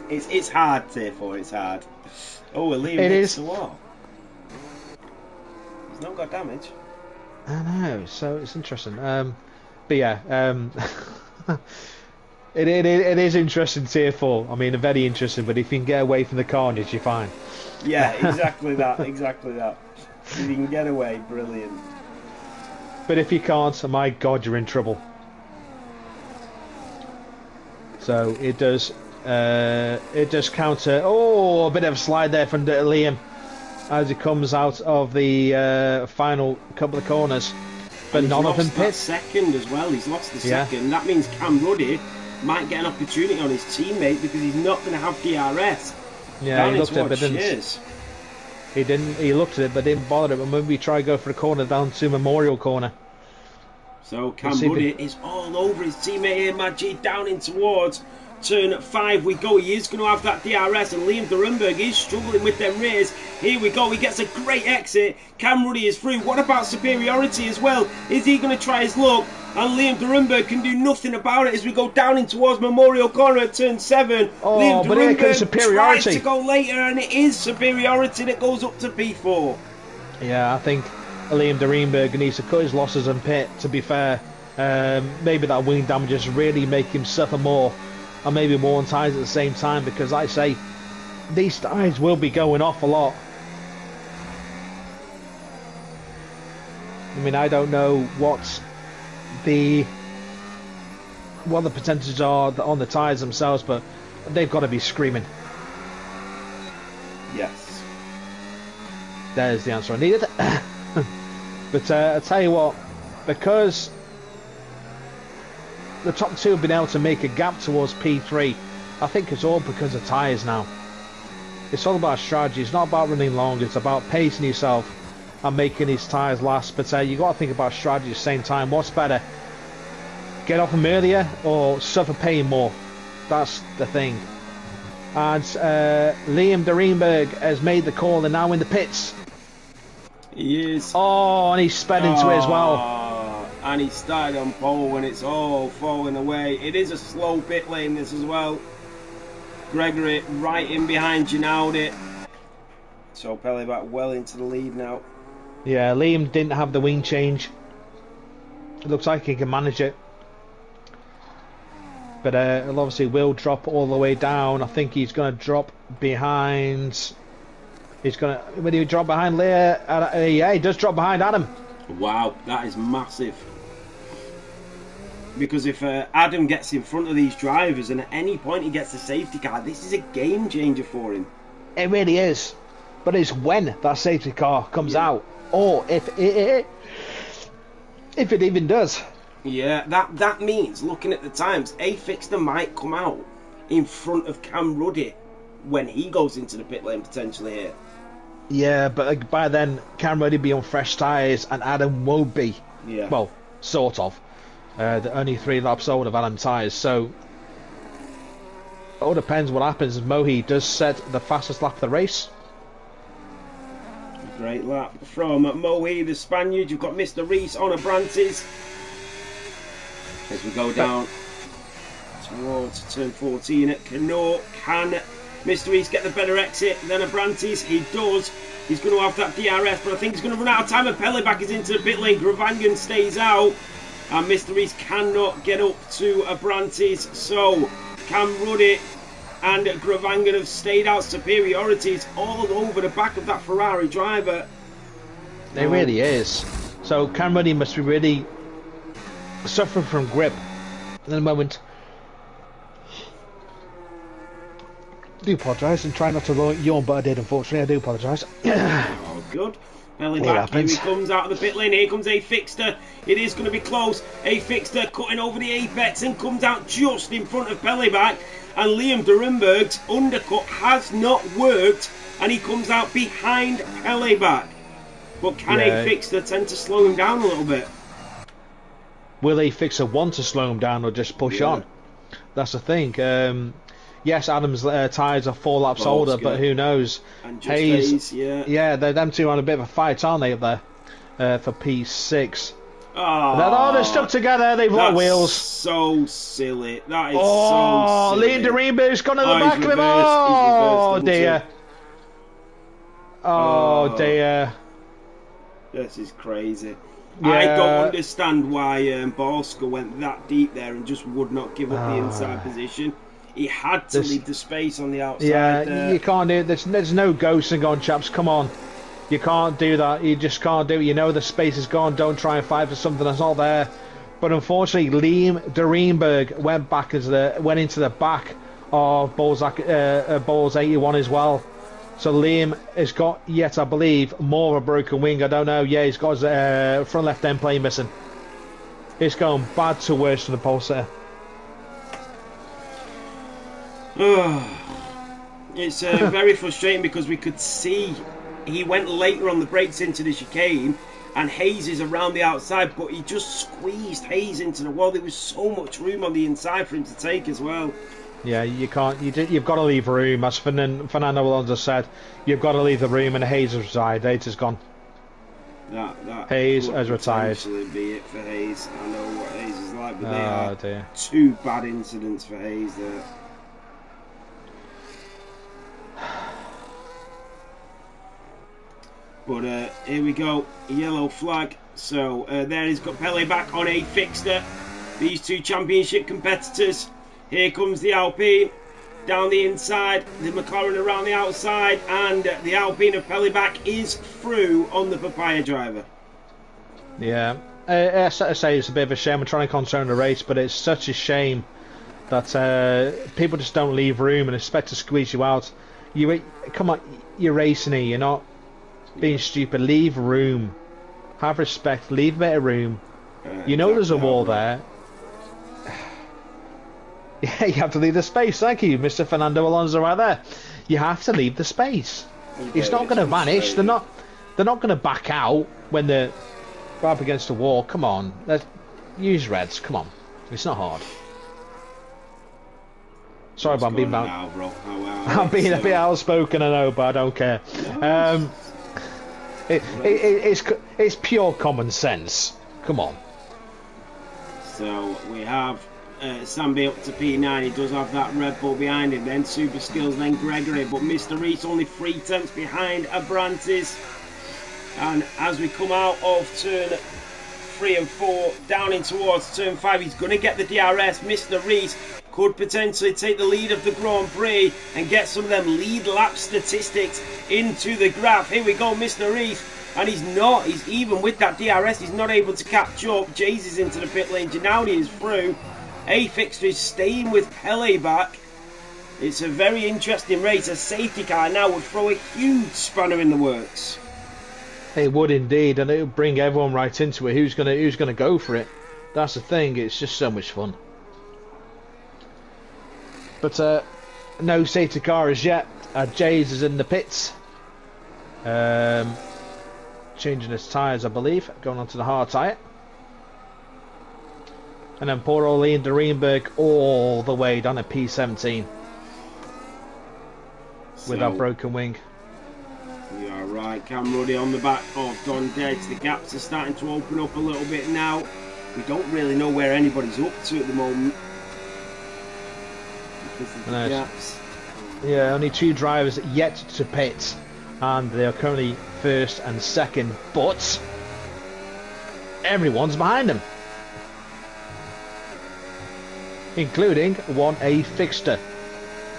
It's hard, tier 4. It's hard. Oh, Liam hits the wall. He's not got damage. I know, so it's interesting. But yeah, it is interesting tier 4. I mean, very interesting. But if you can get away from the carnage, you're fine. Yeah, exactly that. Exactly that. If you can get away, brilliant. But if you can't, my God, you're in trouble. So it does counter. Oh, a bit of a slide there from Liam as he comes out of the final couple of corners. But none of them pit. Second as well. He's lost the second. That means Cam Ruddy might get an opportunity on his teammate because he's not going to have DRS. Yeah, he looked at it, but didn't. He didn't. He looked at it, but didn't bother it. But maybe try to go for a corner down to Memorial Corner. So Cam Ruddy is all over his teammate here, Majid, down in towards turn 5 we go. He is going to have that DRS, and Liam Durrenberg is struggling with them rears. Here we go. He gets a great exit. Cam Ruddy is through. What about superiority as well? Is he going to try his luck? And Liam Durrenberg can do nothing about it as we go down in towards Memorial Corner at turn 7. Oh, Liam but here comes superiority. Tries to go later, and it is superiority that goes up to P4. Yeah, I think Liam Durrenberg needs to cut his losses and pit, to be fair. Maybe that wing damages really make him suffer more, and maybe more on tyres at the same time, because like I say, these tyres will be going off a lot. I mean, I don't know what the percentages are on the tyres themselves, but they've got to be screaming. Yes. There's the answer I needed. But I'll tell you what, because the top two have been able to make a gap towards P3, I think it's all because of tyres now. It's all about strategy. It's not about running long. It's about pacing yourself and making these tyres last. But you got to think about strategy at the same time. What's better? Get off them earlier or suffer pain more? That's the thing. And Liam Durrenberg has made the call and now in the pits. He is. Oh, and he sped into it as well. And he started on pole when it's all falling away. It is a slow pit lane, this as well. Gregory right in behind Ginaudi. So Pelly back well into the lead now. Yeah, Liam didn't have the wing change. It looks like he can manage it. But it obviously will drop all the way down. I think he's going to drop behind. He's going to. Will he drop behind Leah? Yeah, he does drop behind Adam. Wow, that is massive. Because if Adam gets in front of these drivers and at any point he gets the safety car, this is a game changer for him. It really is. But it's when that safety car comes out, or if it even does. Yeah, that means, looking at the times, A Fixter might come out in front of Cam Ruddy when he goes into the pit lane potentially here. Yeah, but by then Cam Ruddy be on fresh tyres and Adam won't be. Yeah. Well, sort of. The only 3 laps old of Adam tyres, so it all depends what happens. Mohi does set the fastest lap of the race. Great lap from Mohi, the Spaniard. You've got Mr. Reese on Abrantes. As we go down towards turn 14 at Canot. Can Mr. Reese get the better exit than Abrantes? He does. He's going to have that DRS, but I think he's going to run out of time. And Pelleback is into the pit lane. Gravangan stays out. And Mr. Reese cannot get up to Abrantes. So Cam Ruddy and Gravangan have stayed out. Superiorities all over the back of that Ferrari driver. It really is. So Cam Ruddy must be really suffering from grip at the moment. I do apologise and try not to yawn, but I did, unfortunately. I do apologise. Oh, good. Pelleback, here he comes out of the pit lane. Here comes A Fixter. It is going to be close. A Fixter cutting over the apex and comes out just in front of Pelleback. And Liam Durrenberg's undercut has not worked, and he comes out behind Pelleback. But can A Fixter tend to slow him down a little bit? Will A Fixer want to slow him down or just push on? That's the thing. Yes, Adam's tyres are 4 laps older, but who knows? And Hayes, them two are on a bit of a fight, aren't they, up there? for P6. Oh, They're stuck together. They've got wheels. So silly. That is Oh, so silly. Liam de Reenberg's gone to the back He's of him. reversed. Oh, He's reversed, dear. Oh, dear. This is crazy. Yeah. I don't understand why Borska went that deep there and just would not give up the inside position. He had to leave the space on the outside. Yeah, you can't do it. There's no ghosting on, chaps. Come on. You can't do that. You just can't do it. You know the space is gone. Don't try and fight for something that's not there. But unfortunately, Liam de Reenberg went into the back of Bulls 81 as well. So Liam has got yet, I believe, more of a broken wing. I don't know. Yeah, he's got his front left end plate missing. It's going bad to worse for the Pulsar. It's very frustrating because we could see he went later on the brakes into the chicane and Hayes is around the outside, but he just squeezed Hayes into the wall. There was so much room on the inside for him to take as well. Yeah, you can't. You've got to leave room, as Fernando Alonso said. You've got to leave the room, and Hayes has retired. Hayes gone. That Hayes has retired. Be it for Hayes. I know what Hayes is like, but they are dear. two bad incidents for Hayes there. But here we go, yellow flag. So there he's got Pele back on a fixture. These two championship competitors. Here comes the Alpine down the inside, the McLaren around the outside, and the Alpine of Pele back is through on the Papaya driver. Yeah, I say it's a bit of a shame. We're trying to control the race, but it's such a shame that people just don't leave room and expect to squeeze you out. Come on, you're racing here. You're not being stupid. Leave room. Have respect. Leave a bit of room. You know there's a wall there. Yeah, you have to leave the space. Thank you, Mr. Fernando Alonso, right there. You have to leave the space. It's not going to vanish. They're not going to back out when they're up against the wall. Come on, use reds. Come on, it's not hard. Sorry, but I'm being I'm being a bit outspoken, I know, but I don't care. It's pure common sense. Come on. So we have Sambi up to P9. He does have that Red Bull behind him. Then Super Skills, then Gregory. But Mr. Reese only 3 tenths behind Abrantes. And as we come out of turn 3 and 4, down in towards turn 5, he's going to get the DRS. Mr. Reese could potentially take the lead of the Grand Prix and get some of them lead lap statistics into the graph. Here we go, Mr. Reese. And he's even with that DRS, he's not able to catch up. Jays is into the pit lane. Ginaudi is through. A fixture is staying with Pele back. It's a very interesting race. A safety car now would throw a huge spanner in the works. It would indeed, and it would bring everyone right into it. Who's gonna go for it? That's the thing. It's just so much fun. But no safety car as yet. Jays is in the pits. Changing his tyres, I believe. Going on to the hard tyre. And then poor old Liam de Reenberg all the way down at P17. With that broken wing. You are right. Cam Ruddy on the back of Don Deads. The gaps are starting to open up a little bit now. We don't really know where anybody's up to at the moment. Because of the gaps. Yeah, only 2 drivers yet to pit. And they are currently first and second, but everyone's behind them, including A fixture.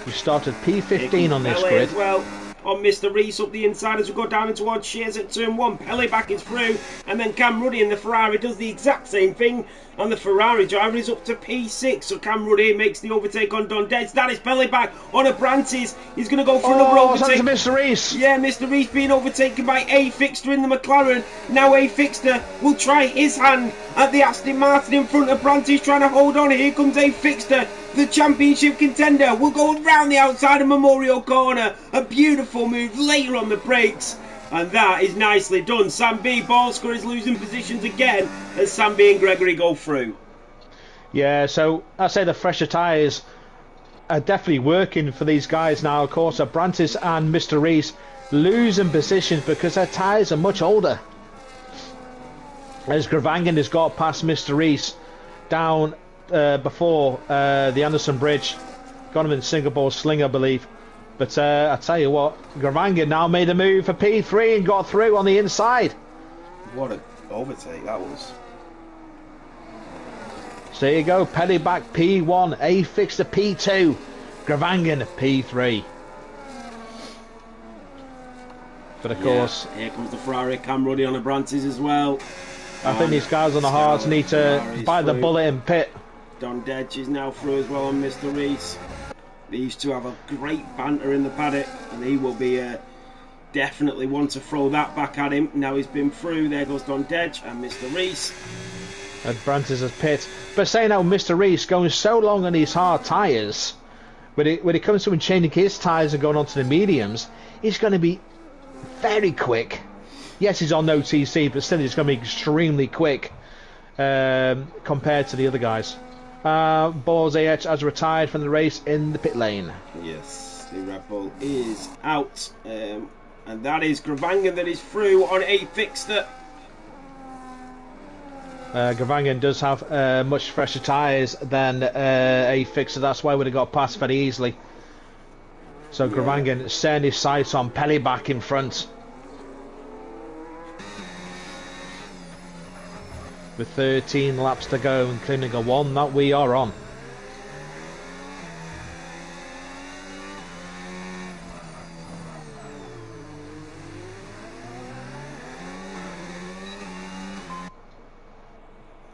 We started P15 on this grid. As well on Mr. Reese up the inside as we go down into towards Shears at turn 1. Pele back is through, and then Cam Ruddy in the Ferrari does the exact same thing, and the Ferrari driver is up to P6. So Cam Ruddy makes the overtake on Don Deads. That is Pele back on Abrantes. He's going to go for another overtake. Mr. Reese. Yeah, Mr. Reese being overtaken by A fixture in the McLaren. Now A fixture will try his hand at the Aston Martin in front of Abrantes, trying to hold on. Here comes A fixture. The championship contender will go around the outside of Memorial Corner. A beautiful move later on the brakes. And that is nicely done. Sam B. Ballscore is losing positions again as Sam B and Gregory go through. Yeah, so I say the fresher tyres are definitely working for these guys now. Of course, Abrantes and Mr. Reese losing positions because their tyres are much older. as Gravangan has got past Mr. Reese down before the Anderson Bridge. Got him in Singapore Sling, I believe. But I tell you what, Gravangan now made a move for P3 and got through on the inside. What an overtake that was. So there you go, Pelly back P1, A Fixer P2, Gravangan P3. But of course, here comes the Ferrari Cam Ruddy on the Brantes as well. I think these guys on the hards need to bite the bullet and pit. Don Dedge is now through as well on Mr. Reese. These two have a great banter in the paddock, and he will be definitely want to throw that back at him. Now he's been through, there goes Don Dedge and Mr. Reese. And Brantes has pit. But saying how Mr. Reese going so long on these hard tyres, when it comes to him changing his tyres and going on to the mediums, he's going to be very quick. Yes, he's on no TC, but still he's going to be extremely quick compared to the other guys. Balls AH has retired from the race in the pit lane. Yes, the Red Bull is out. And that is Gravangan that is through on A Fixter. Gravangan does have much fresher tyres than A Fixer. That's why we would have got past very easily. So Gravangan setting his sights on Pelly back in front. With 13 laps to go, including a one that we are on.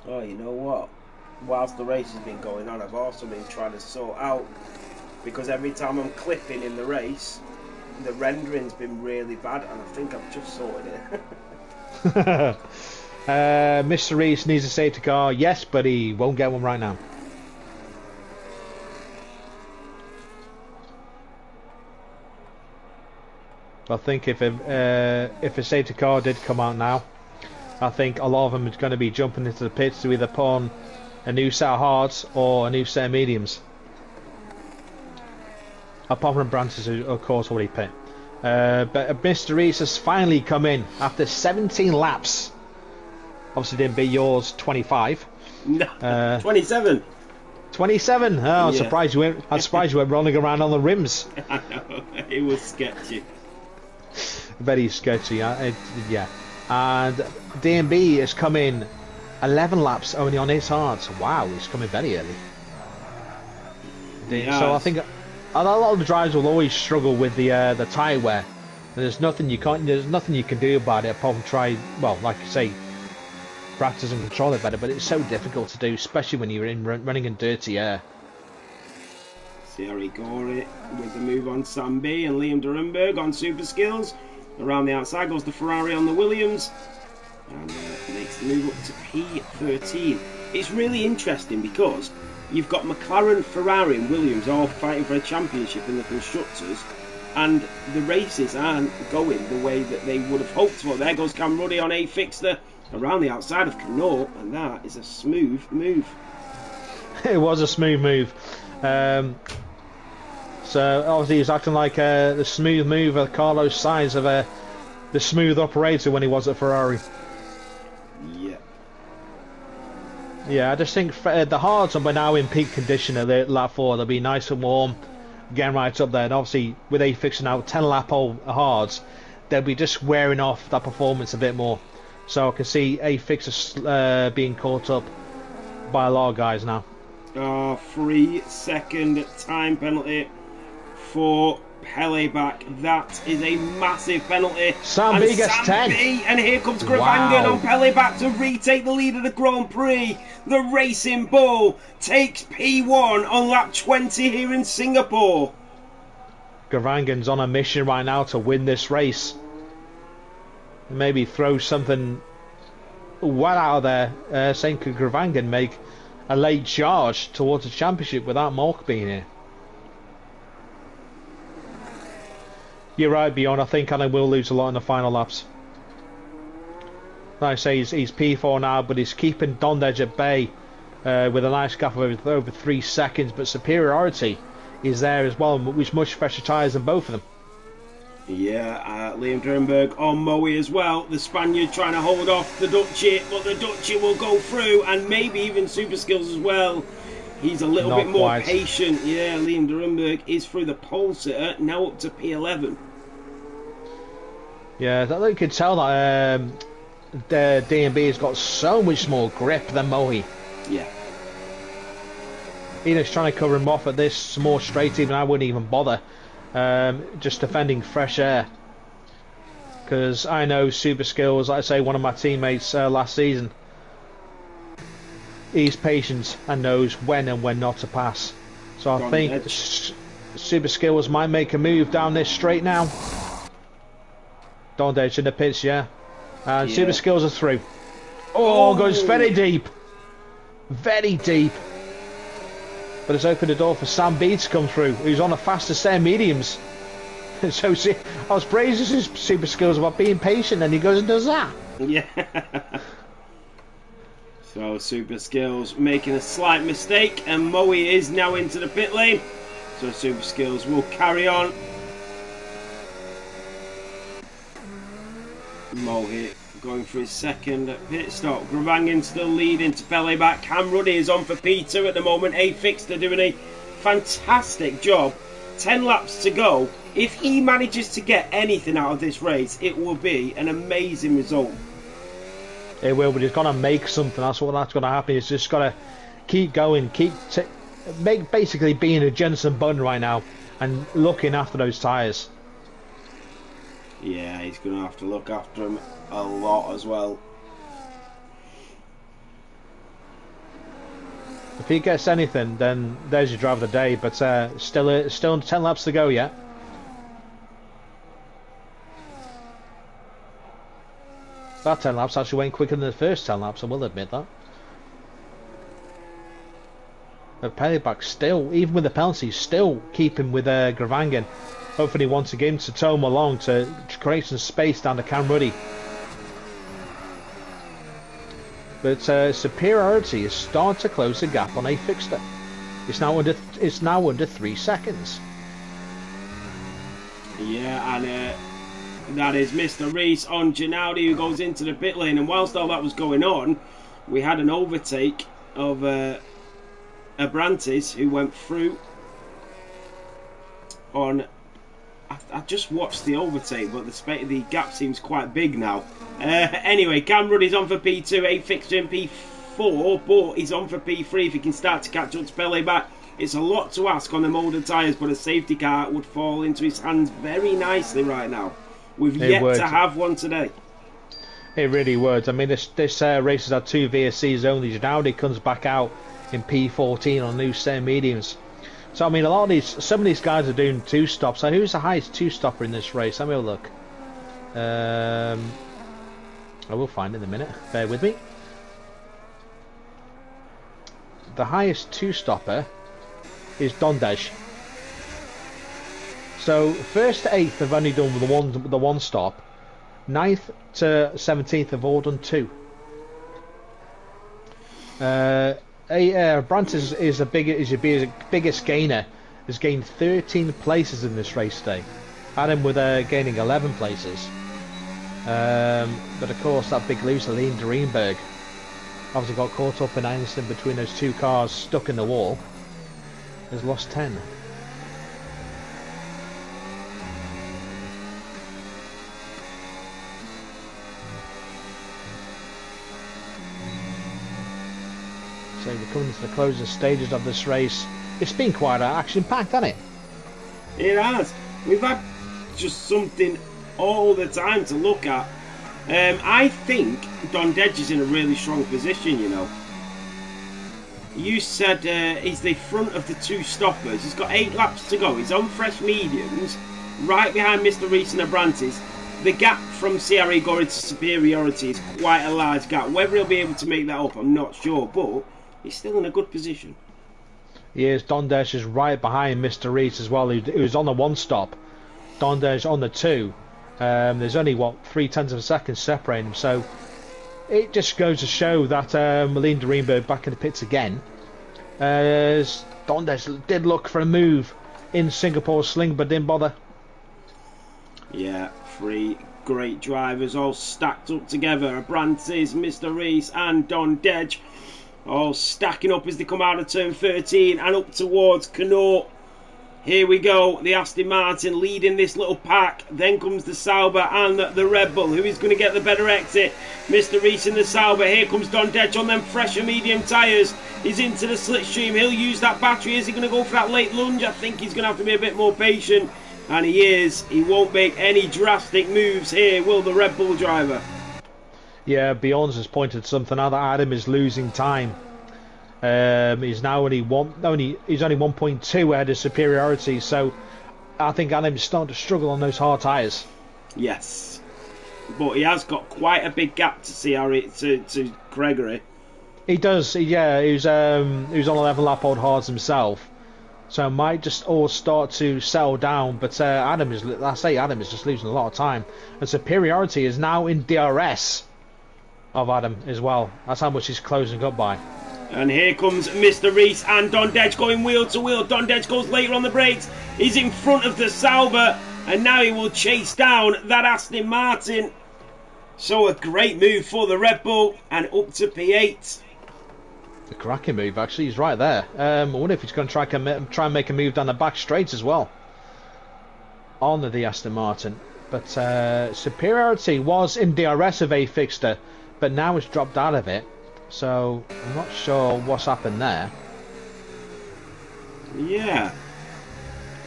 Oh, you know what? Whilst the race has been going on, I've also been trying to sort out, because every time I'm clipping in the race, the rendering's been really bad, and I think I've just sorted it. Mr. Reese needs a safety car, yes, but he won't get one right now. I think if a safety car did come out now, I think a lot of them are going to be jumping into the pits to either pawn a new set of hards or a new set of mediums. Apart from Brantes, who of course already pit. But Mr. Reese has finally come in after 17 laps. Obviously didn't beat yours 25. No, 27. 27. Oh, I'm surprised you went. I'm surprised you went rolling around on the rims. I know, it was sketchy. Very sketchy. Yeah. And DMB has come in 11 laps only on his hards. Wow, he's coming very early. So I think a lot of the drivers will always struggle with the tyre wear. And there's nothing you can do about it apart from try. Well, like you say, practice and control it better. But it's so difficult to do, especially when you're running in dirty air. Thierry Gorey with the move on Sam B and Liam Durenberg on Super Skills. Around the outside goes the Ferrari on the Williams, and makes the move up to P13. It's really interesting because you've got McLaren, Ferrari and Williams all fighting for a championship in the Constructors, and the races aren't going the way that they would have hoped for. There goes Cam Ruddy on A Fixter around the outside of Connaught, and that is a smooth move. It was a smooth move. So obviously he's acting like the smooth move of Carlos Sainz, of the smooth operator when he was at Ferrari. Yeah. Yeah, I just think the hards are now in peak condition at lap 4. They'll be nice and warm, getting right up there. And obviously with A fixing out 10 lap old hards, they'll be just wearing off that performance a bit more. So I can see A fixer being caught up by a lot of guys now. 3-second time penalty for Peleback. That is a massive penalty. Sam B gets 10. And here comes Gravangan on Peleback to retake the lead of the Grand Prix. The Racing Bull takes P1 on lap 20 here in Singapore. Gravangan's on a mission right now to win this race. Maybe throw something well out of there, saying could Gravangan make a late charge towards the championship without Mork being here. You're right, Bjorn. I think Alan will lose a lot in the final laps. Like I say, he's P4 now, but he's keeping Don Dedge at bay with a nice gap of over 3 seconds. But superiority is there as well, with much fresher tyres than both of them. Yeah, Liam Drenberg on Moe as well. The Spaniard trying to hold off the Dutchy, but the Dutchy will go through, and maybe even Super Skills as well. He's a little bit more patient. Yeah, Liam Drenberg is through the pole sitter, now up to P11. Yeah, that you could tell that the D&B has got so much more grip than Moe. Yeah. Enoch's trying to cover him off at this more straight, even I wouldn't even bother. Just defending fresh air, because I know Super Skills, like I say, one of my teammates last season, he's patient and knows when and when not to pass. So I think Super Skills might make a move down this straight now. Dondage in the pits, yeah, and Super Skills are through. Oh, goes very deep, but it's opened the door for Sam B to come through, who's on the fastest set of mediums. So see, I was praising his Super Skills about being patient, and he goes and does that. Yeah. So Super Skills making a slight mistake, and Moe is now into the pit lane. So Super Skills will carry on. Moe going for his second pit stop. Gravangan still leading to Pele back. Cam Ruddy is on for P2 at the moment. A-Fixter doing a fantastic job. 10 laps to go. If he manages to get anything out of this race, it will be an amazing result. It will, but he's got to make something. That's going to happen. He's just got to keep going, basically being a Jensen Button right now and looking after those tyres. Yeah, he's going to have to look after him a lot as well. If he gets anything, then there's your driver of the day. But still 10 laps to go yet. That 10 laps actually went quicker than the first 10 laps, I will admit that. But Payback still, even with the penalties, still keeping with Gravangan. Hopefully once again to tow him along to create some space down to Cam Ruddy. But superiority is starting to close the gap on A-Fixter. It's now under 3 seconds. Yeah, and that is Mr. Reese on Gennady, who goes into the pit lane. And whilst all that was going on, we had an overtake of Abrantes, who went through on... I just watched the overtake, but the gap seems quite big now. Anyway, Cam Ruddy's on for P2, A-Fixter in P4, but he's on for P3 if he can start to catch up to Pele back. It's a lot to ask on the molded tyres, but a safety car would fall into his hands very nicely right now. We've yet to have one today. It really would. I mean, this race has had 2 VSCs only. Gennady comes back out in P14 on new set mediums. So I mean, some of these guys are doing 2 stops. So who's the highest 2-stopper in this race? Let me have a look. I will find it in a minute. Bear with me. The highest 2-stopper is Dondej. So 1st to 8th have only done the one stop. 9th to 17th have all done 2. Brandt is your biggest gainer. Has gained 13 places in this race today. Adam with gaining 11 places. But of course that big loser, Liam Drenberg, obviously got caught up in an incident between those 2 cars stuck in the wall. Has lost 10. So we're coming to the closing stages of this race. It's been quite action-packed, hasn't it? It has. We've had just something all the time to look at. I think Dondej is in a really strong position, you know. You said he's the front of the 2 stoppers. He's got 8 laps to go. He's on fresh mediums, right behind Mr. Reese and Abrantes. The gap from CRE going to superiority is quite a large gap. Whether he'll be able to make that up, I'm not sure, but he's still in a good position. He is. Dondej is right behind Mr. Reese as well, who's on the 1 stop. Dondej on the 2. There's only, 0.3 of a second separating them, so it just goes to show that Liam Drenberg back in the pits again. Dondej did look for a move in Singapore Sling, but didn't bother. Yeah, three great drivers all stacked up together. Abrantes, Mr. Reese and Don Dedge all stacking up as they come out of turn 13 and up towards Connaught. Here we go, the Aston Martin leading this little pack. Then comes the Sauber and the Red Bull. Who is going to get the better exit? Mr. Reese in the Sauber. Here comes Don Dedge on them fresher medium tyres. He's into the slipstream. He'll use that battery. Is he going to go for that late lunge? I think he's going to have to be a bit more patient. And he is. He won't make any drastic moves here, will the Red Bull driver? Yeah, Bjorns has pointed something out that Adam is losing time. He's now only 1.2 ahead of superiority, so I think Adam's starting to struggle on those hard tyres. Yes, but he has got quite a big gap to Gregory. He does, yeah. He was on 11 lap old hards himself, so might just all start to settle down. But Adam is just losing a lot of time, and superiority is now in DRS of Adam as well. That's how much he's closing up by. And here comes Mr. Reese and Don Dedge going wheel to wheel. Don Dedge goes later on the brakes. He's in front of the Sauber. And now he will chase down that Aston Martin. So a great move for the Red Bull. And up to P8. The cracking move, actually. He's right there. I wonder if he's going to try and make a move down the back straight as well. On the Aston Martin. But superiority was in DRS of A Fixter. But now it's dropped out of it. So, I'm not sure what's happened there. Yeah.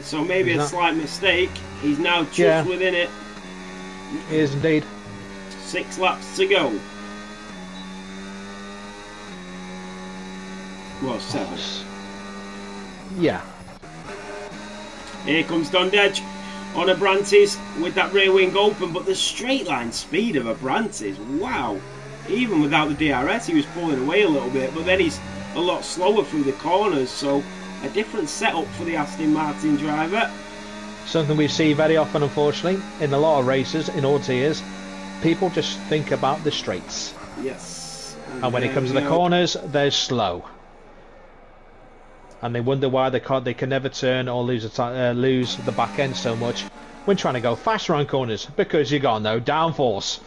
So maybe a slight mistake. He's now just within it. He is indeed. 6 laps to go. Well, 7. Yeah. Here comes Don Dedge on Abrantes with that rear wing open, but the straight line speed of Abrantes, wow. Even without the DRS, he was pulling away a little bit, but then he's a lot slower through the corners, so a different setup for the Aston Martin driver. Something we see very often, unfortunately, in a lot of races, in all tiers. People just think about the straights. Yes. And when it comes to the corners, they're slow. And they wonder why they can never turn or lose the back end so much when trying to go faster on corners, because you got no downforce.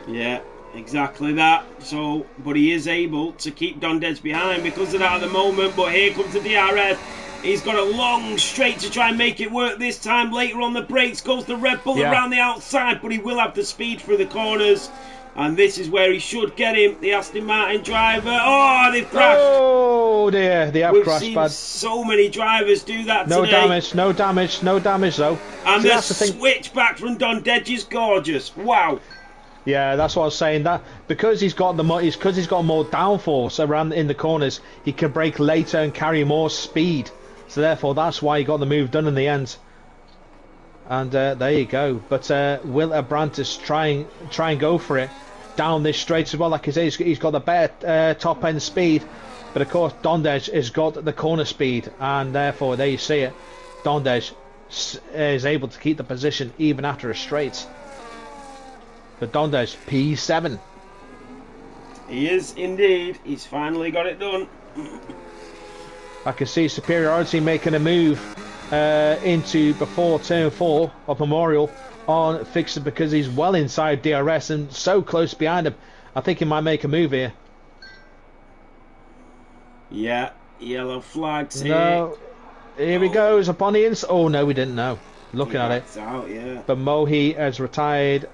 Yeah, exactly that. So, but he is able to keep Don Dedge behind because of that at the moment. But here comes the DRS. He's got a long straight to try and make it work this time. Later on the brakes goes the Red Bull around the outside, but he will have the speed through the corners. And this is where he should get him, the Aston Martin driver. Oh, they've crashed. Oh dear, they have crashed. We've seen so many drivers do that today. No damage though. And the switch back from Don Dedge is gorgeous. Wow. Yeah, that's what I was saying. That because he's got more downforce around in the corners, he can brake later and carry more speed. So therefore, that's why he got the move done in the end. And there you go. But will Abrantes try and go for it down this straight as well? Like I say, he's got the better top end speed. But of course, Don Dedge has got the corner speed, and therefore, there you see it. Don Dedge is able to keep the position even after a straight. But Don Dedge, P7. He is indeed. He's finally got it done. I can see superiority making a move into before turn 4 of Memorial on Fixer because he's well inside DRS and so close behind him. I think he might make a move here. Yeah, yellow flags here. No, here he goes upon the inside. Oh no, we didn't know. Looking at it. Out, yeah. But Mohi has retired.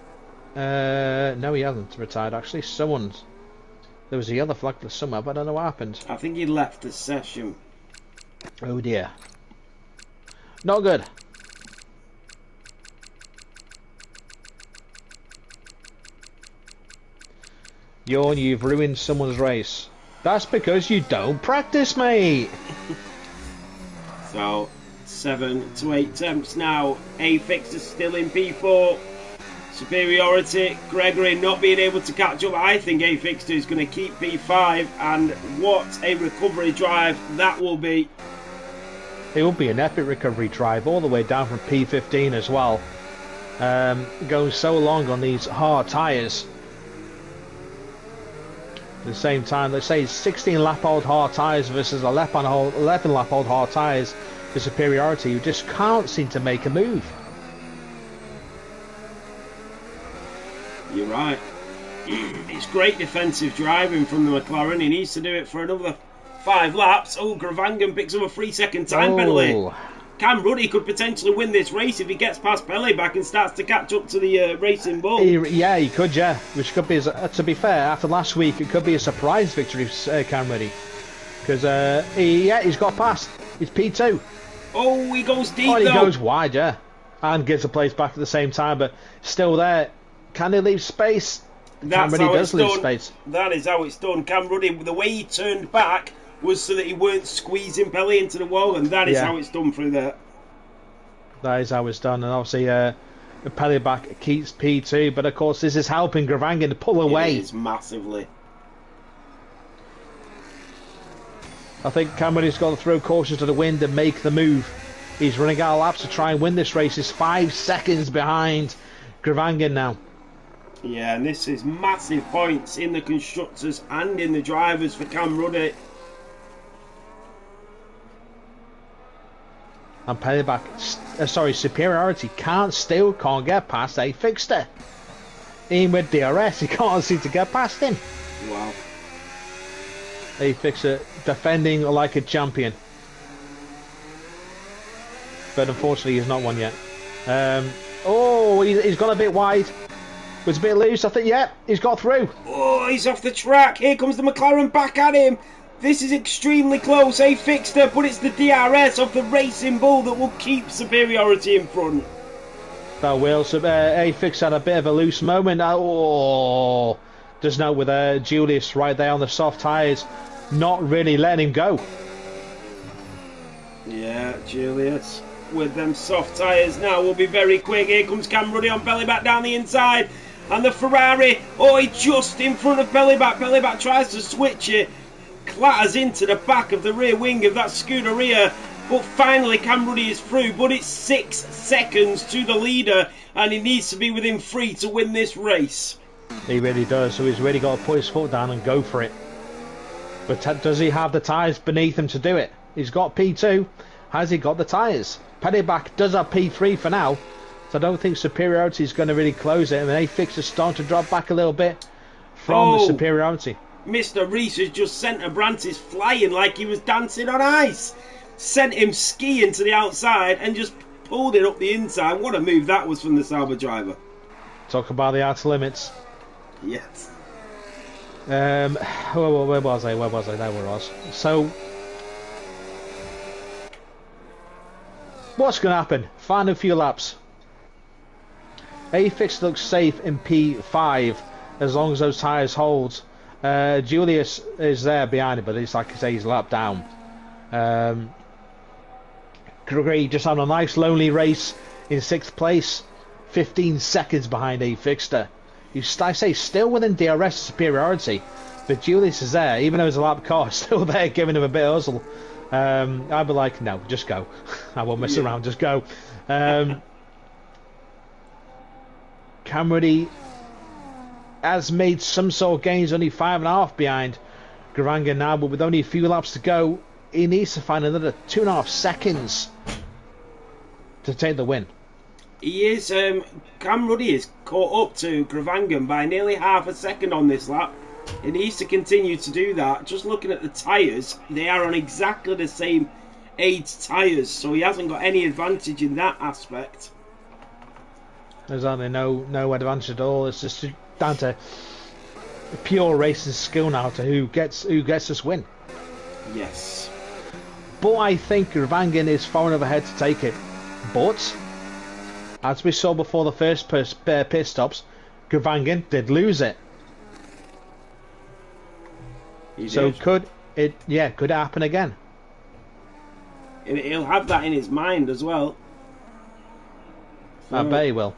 No, he hasn't retired actually. There was a yellow flag somewhere, but I don't know what happened. I think he left the session. Oh dear. Not good. You've ruined someone's race. That's because you don't practice, mate. So 7 to 8 attempts now. A Fixer still in P4. Superiority, Gregory not being able to catch up. I think A Fixter is going to keep P5, and what a recovery drive that will be. It will be an epic recovery drive all the way down from P15 as well. Going so long on these hard tyres. At the same time, let's say 16 lap old hard tyres versus 11 lap old hard tyres for superiority. You just can't seem to make a move. It's great defensive driving from the McLaren. He needs to do it for another 5 laps. Oh, Gravangan picks up a 3-second time penalty. Cam Ruddy could potentially win this race if he gets past Pele back and starts to catch up to the Racing Bull. He could, yeah. Which could be, to be fair, after last week, it could be a surprise victory for Cam Ruddy. Because, he's got past. He's P2. Oh, he goes deep, he goes wide, yeah. And gets the place back at the same time, but still there. Can they leave space? Cam Ruddy does leave space. That is how it's done. Cam Ruddy, the way he turned back was so that he weren't squeezing Pele into the wall, and that is how it's done through there. That is how it's done, and obviously Pele back keeps P2, but of course this is helping Gravangan to pull away. It is massively. I think Cameron's got to throw caution to the wind and make the move. He's running out of laps to try and win this race. He's 5 seconds behind Gravangan now. Yeah, and this is massive points in the constructors and in the drivers for Cam Ruddy. And Payback, superiority can't get past a fixture. Even with DRS, he can't seem to get past him. Wow. A fixture defending like a champion. But unfortunately, he's not one yet. He's gone a bit wide. Was a bit loose. I think, he's got through. Oh, he's off the track. Here comes the McLaren back at him. This is extremely close. A fixture, but it's the DRS of the Racing Bull that will keep superiority in front. That will. A fixture had a bit of a loose moment. Does note with Julius right there on the soft tyres, not really letting him go. Yeah, Julius with them soft tyres now will be very quick. Here comes Cam Ruddy on Bellyback down the inside. And the Ferrari, he's just in front of Bellyback. Bellyback tries to switch it, clatters into the back of the rear wing of that Scuderia. But finally Cam Ruddy is through, but it's 6 seconds to the leader, and he needs to be within 3 to win this race. He really does, so he's really got to put his foot down and go for it. But does he have the tyres beneath him to do it? He's got P2. Has he got the tyres? Payback does have P3 for now, so I don't think superiority is going to really close it. I mean, A-Fix is starting to drop back a little bit from the superiority. Mr. Reese has just sent Abrantes flying like he was dancing on ice. Sent him skiing to the outside and just pulled it up the inside. What a move that was from the Sauber driver. Talk about the outer limits. Yes. Where was I? There where I was. So, what's going to happen? Final few laps. A-Fix looks safe in P5 as long as those tyres hold. Julius is there behind him, but it's like I say, he's a lap down. Gregory just having a nice lonely race in 6th place, 15 seconds behind A-Fixter. I say still within DRS superiority, but Julius is there, even though it's a lap car, still there giving him a bit of hustle. I'd be like, no, just go. I won't mess around, just go. Camry has made some sort of gains, only 5.5 behind Gravangan now, but with only a few laps to go, he needs to find another 2.5 seconds to take the win. He is, Cam Ruddy is caught up to Gravangan by nearly half a second on this lap. He needs to continue to do that. Just looking at the tyres, they are on exactly the same age tyres, so he hasn't got any advantage in that aspect. There's only no advantage at all. It's just down to pure racing skill now to who gets this win. Yes. But I think Gravangan is far enough ahead to take it. But as we saw before the first pit stops, Gravangan did lose it. So could it happen again? He'll have that in his mind as well. So, I bet he will.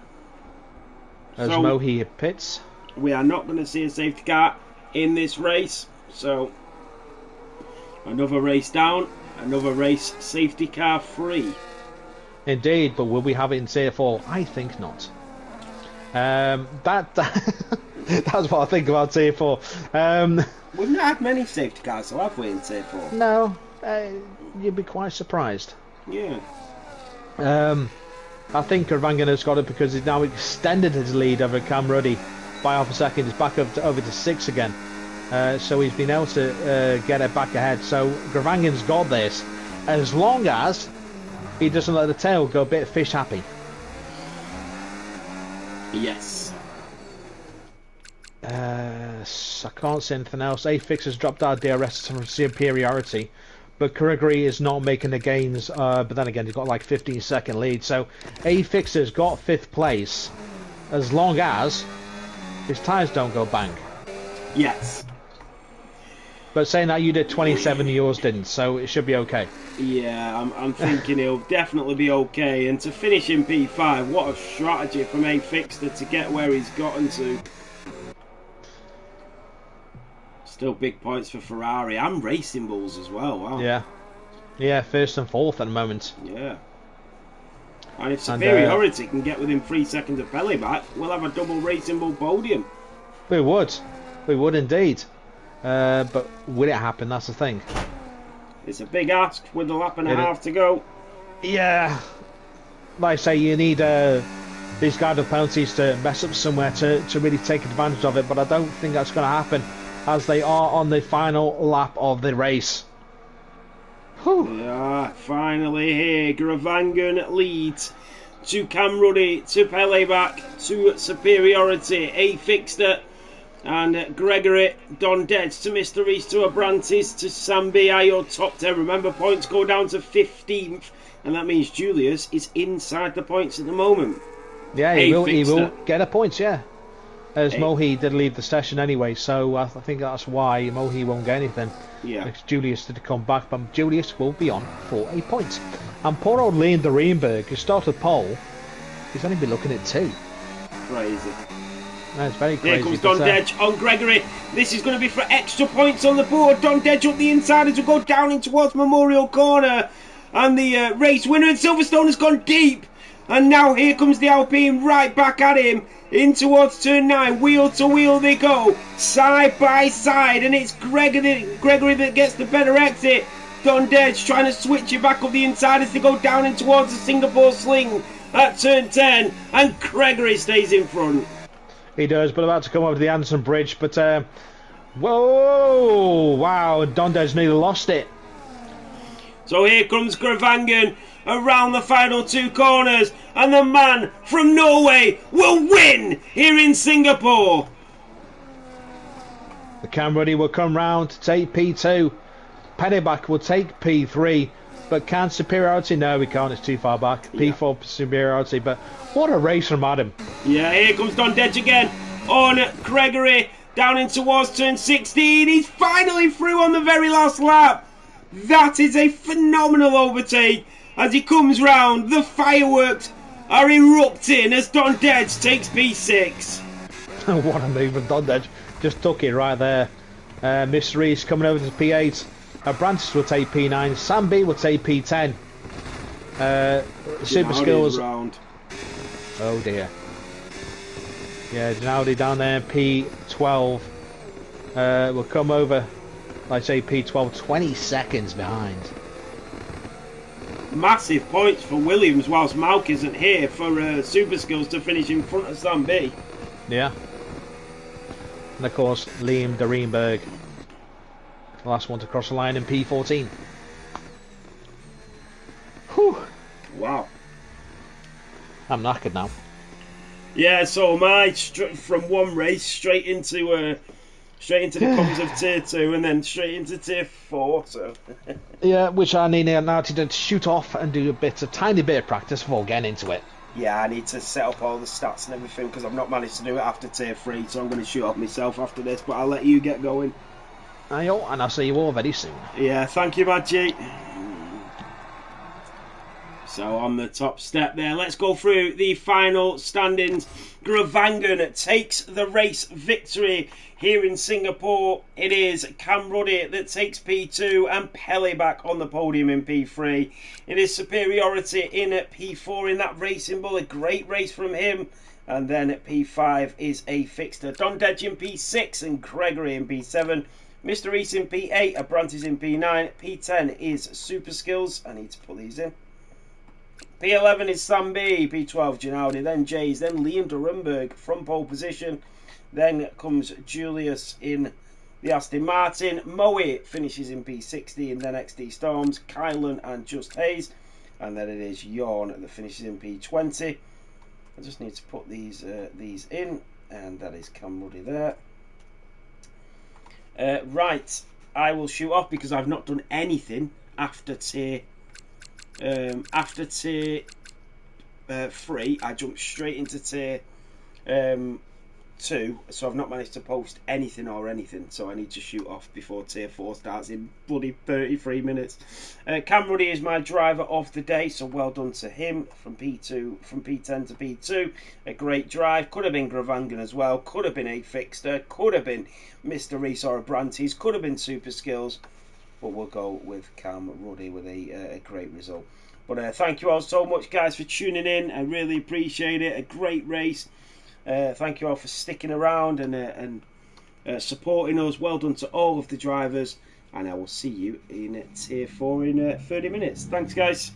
As Mohi pits. We are not going to see a safety car in this race. So another race down, another race safety car free. Indeed, but will we have it in Tier 4? I think not. That's what I think about Tier 4. We've not had many safety cars, so have we, in Tier 4? No, you'd be quite surprised. Yeah. I think Gravangan has got it because he's now extended his lead over Cam Ruddy by half a second. He's back up to, over to 6 again. So he's been able to get it back ahead. So Gravangan's got this, as long as he doesn't let the tail go a bit fish happy. Yes. I can't say anything else. A-Fix has dropped out DRS from superiority, but Gregory is not making the gains. But then again, he's got like 15-second lead. So A-Fix has got 5th place, as long as his tyres don't go bang. Yes. But saying that, you did 27, yours didn't, so it should be okay. Yeah, I'm thinking he'll definitely be okay. And to finish in P5, what a strategy from A-Fixter to get where he's gotten to. Still big points for Ferrari and Racing Bulls as well. Wow. Yeah. Yeah, 1st and 4th at the moment. Yeah. And if superiority can get within 3 seconds of Pele back, we'll have a double Racing Bull podium. We would. We would indeed. But will it happen? That's the thing. It's a big ask with a lap and a half to go. Yeah. Like I say, you need these guided penalties to mess up somewhere to really take advantage of it, but I don't think that's going to happen, as they are on the final lap of the race. Whew. Yeah, finally here. Gravangan leads to Cam Ruddy, to Pele back, to superiority. A-Fixter and Gregory, Don Dedge to Mr. East, to Abrantes, to Sambi, are your top 10. Remember, points go down to 15th, and that means Julius is inside the points at the moment. Yeah, he will get a point, yeah. As Mohi did leave the session anyway, so I think that's why Mohi won't get anything. Yeah. Because Julius did come back, but Julius will be on for a point. And poor old Liam de Reenberg, who started pole, he's only been looking at 2. Crazy. That's very crazy. Here comes Don Dedge on Gregory. This is going to be for extra points on the board. Don Dedge up the inside as we go down in towards Memorial Corner. And the race winner in Silverstone has gone deep. And now here comes the Alpine right back at him. In towards turn 9. Wheel to wheel they go. Side by side. And it's Gregory that gets the better exit. Don Dedge trying to switch it back up the inside as they go down in towards the Singapore Sling at turn 10. And Gregory stays in front. He does, but about to come over the Anderson Bridge. But, whoa! Wow, Don Dedge nearly lost it. So here comes Gravangan around the final 2 corners. And the man from Norway will win here in Singapore. The Cam Ruddy will come round to take P2. Pennyback will take P3. But can superiority? No, we can't. It's too far back. Yeah. P4 superiority. But what a race from Adam. Yeah, here comes Don Dedge again on Gregory. Down in towards turn 16. He's finally through on the very last lap. That is a phenomenal overtake. As he comes round, the fireworks are erupting as Don Dedge takes P6. What a move from Don Dedge. Just took it right there. Mr. Reese coming over to P8. Brantis will take P9. Sambi will take P10. Super Skills. Round. Oh dear. Yeah, Ginaldi down there. P12 will come over. Like I say, P12, 20 seconds behind. Massive points for Williams, whilst Malk isn't here for Super Skills to finish in front of Sam B. Yeah. And of course, Liam de Reenberg, the last one to cross the line in P14. Whew. Wow. I'm knackered now. Yeah, so am I. From one race straight into the comms of Tier 2 and then straight into Tier 4. So. Yeah, which I need now to shoot off and do a tiny bit of practice before getting into it. Yeah, I need to set up all the stats and everything because I've not managed to do it after Tier 3, so I'm going to shoot off myself after this, but I'll let you get going. And I'll see you all very soon. Yeah, thank you, Maggie. So on the top step there, let's go through the final standings. Gravangan takes the race victory here in Singapore. It is Cam Ruddy that takes P2 and Pele back on the podium in P3. It is superiority in at P4 in that Racing Bull. A great race from him. And then at P5 is A-Fixter. Don Dedge in P6 and Gregory in P7. Mr. Reese in P8, Abrantes in P9. P10 is Super Skills. I need to put these in. P11 is Sam B, P12 Ginaldi, then Jays, then Liam de Reenberg from pole position. Then comes Julius in the Aston Martin. Moe finishes in P60, and then XD Storms, Kylan and Just Hayes. And then it is Yawn that finishes in P20. I just need to put these in, and that is Cam Ruddy there. Right, I will shoot off because I've not done anything after tier 3. I jumped straight into tier 2, so I've not managed to post anything, so I need to shoot off before tier 4 starts in bloody 33 minutes. Cam Ruddy is my driver of the day, so well done to him from P10 to P2. A great drive. Could have been Gravangan as well, could have been 8 Fixter, could have been Mr. Reese or Brantes, could have been Super Skills, but we'll go with Cam Ruddy with a great result. But thank you all so much, guys, for tuning in. I really appreciate it. A great race. Thank you all for sticking around and supporting us. Well done to all of the drivers, and I will see you in tier 4 in 30 minutes. Thanks, guys.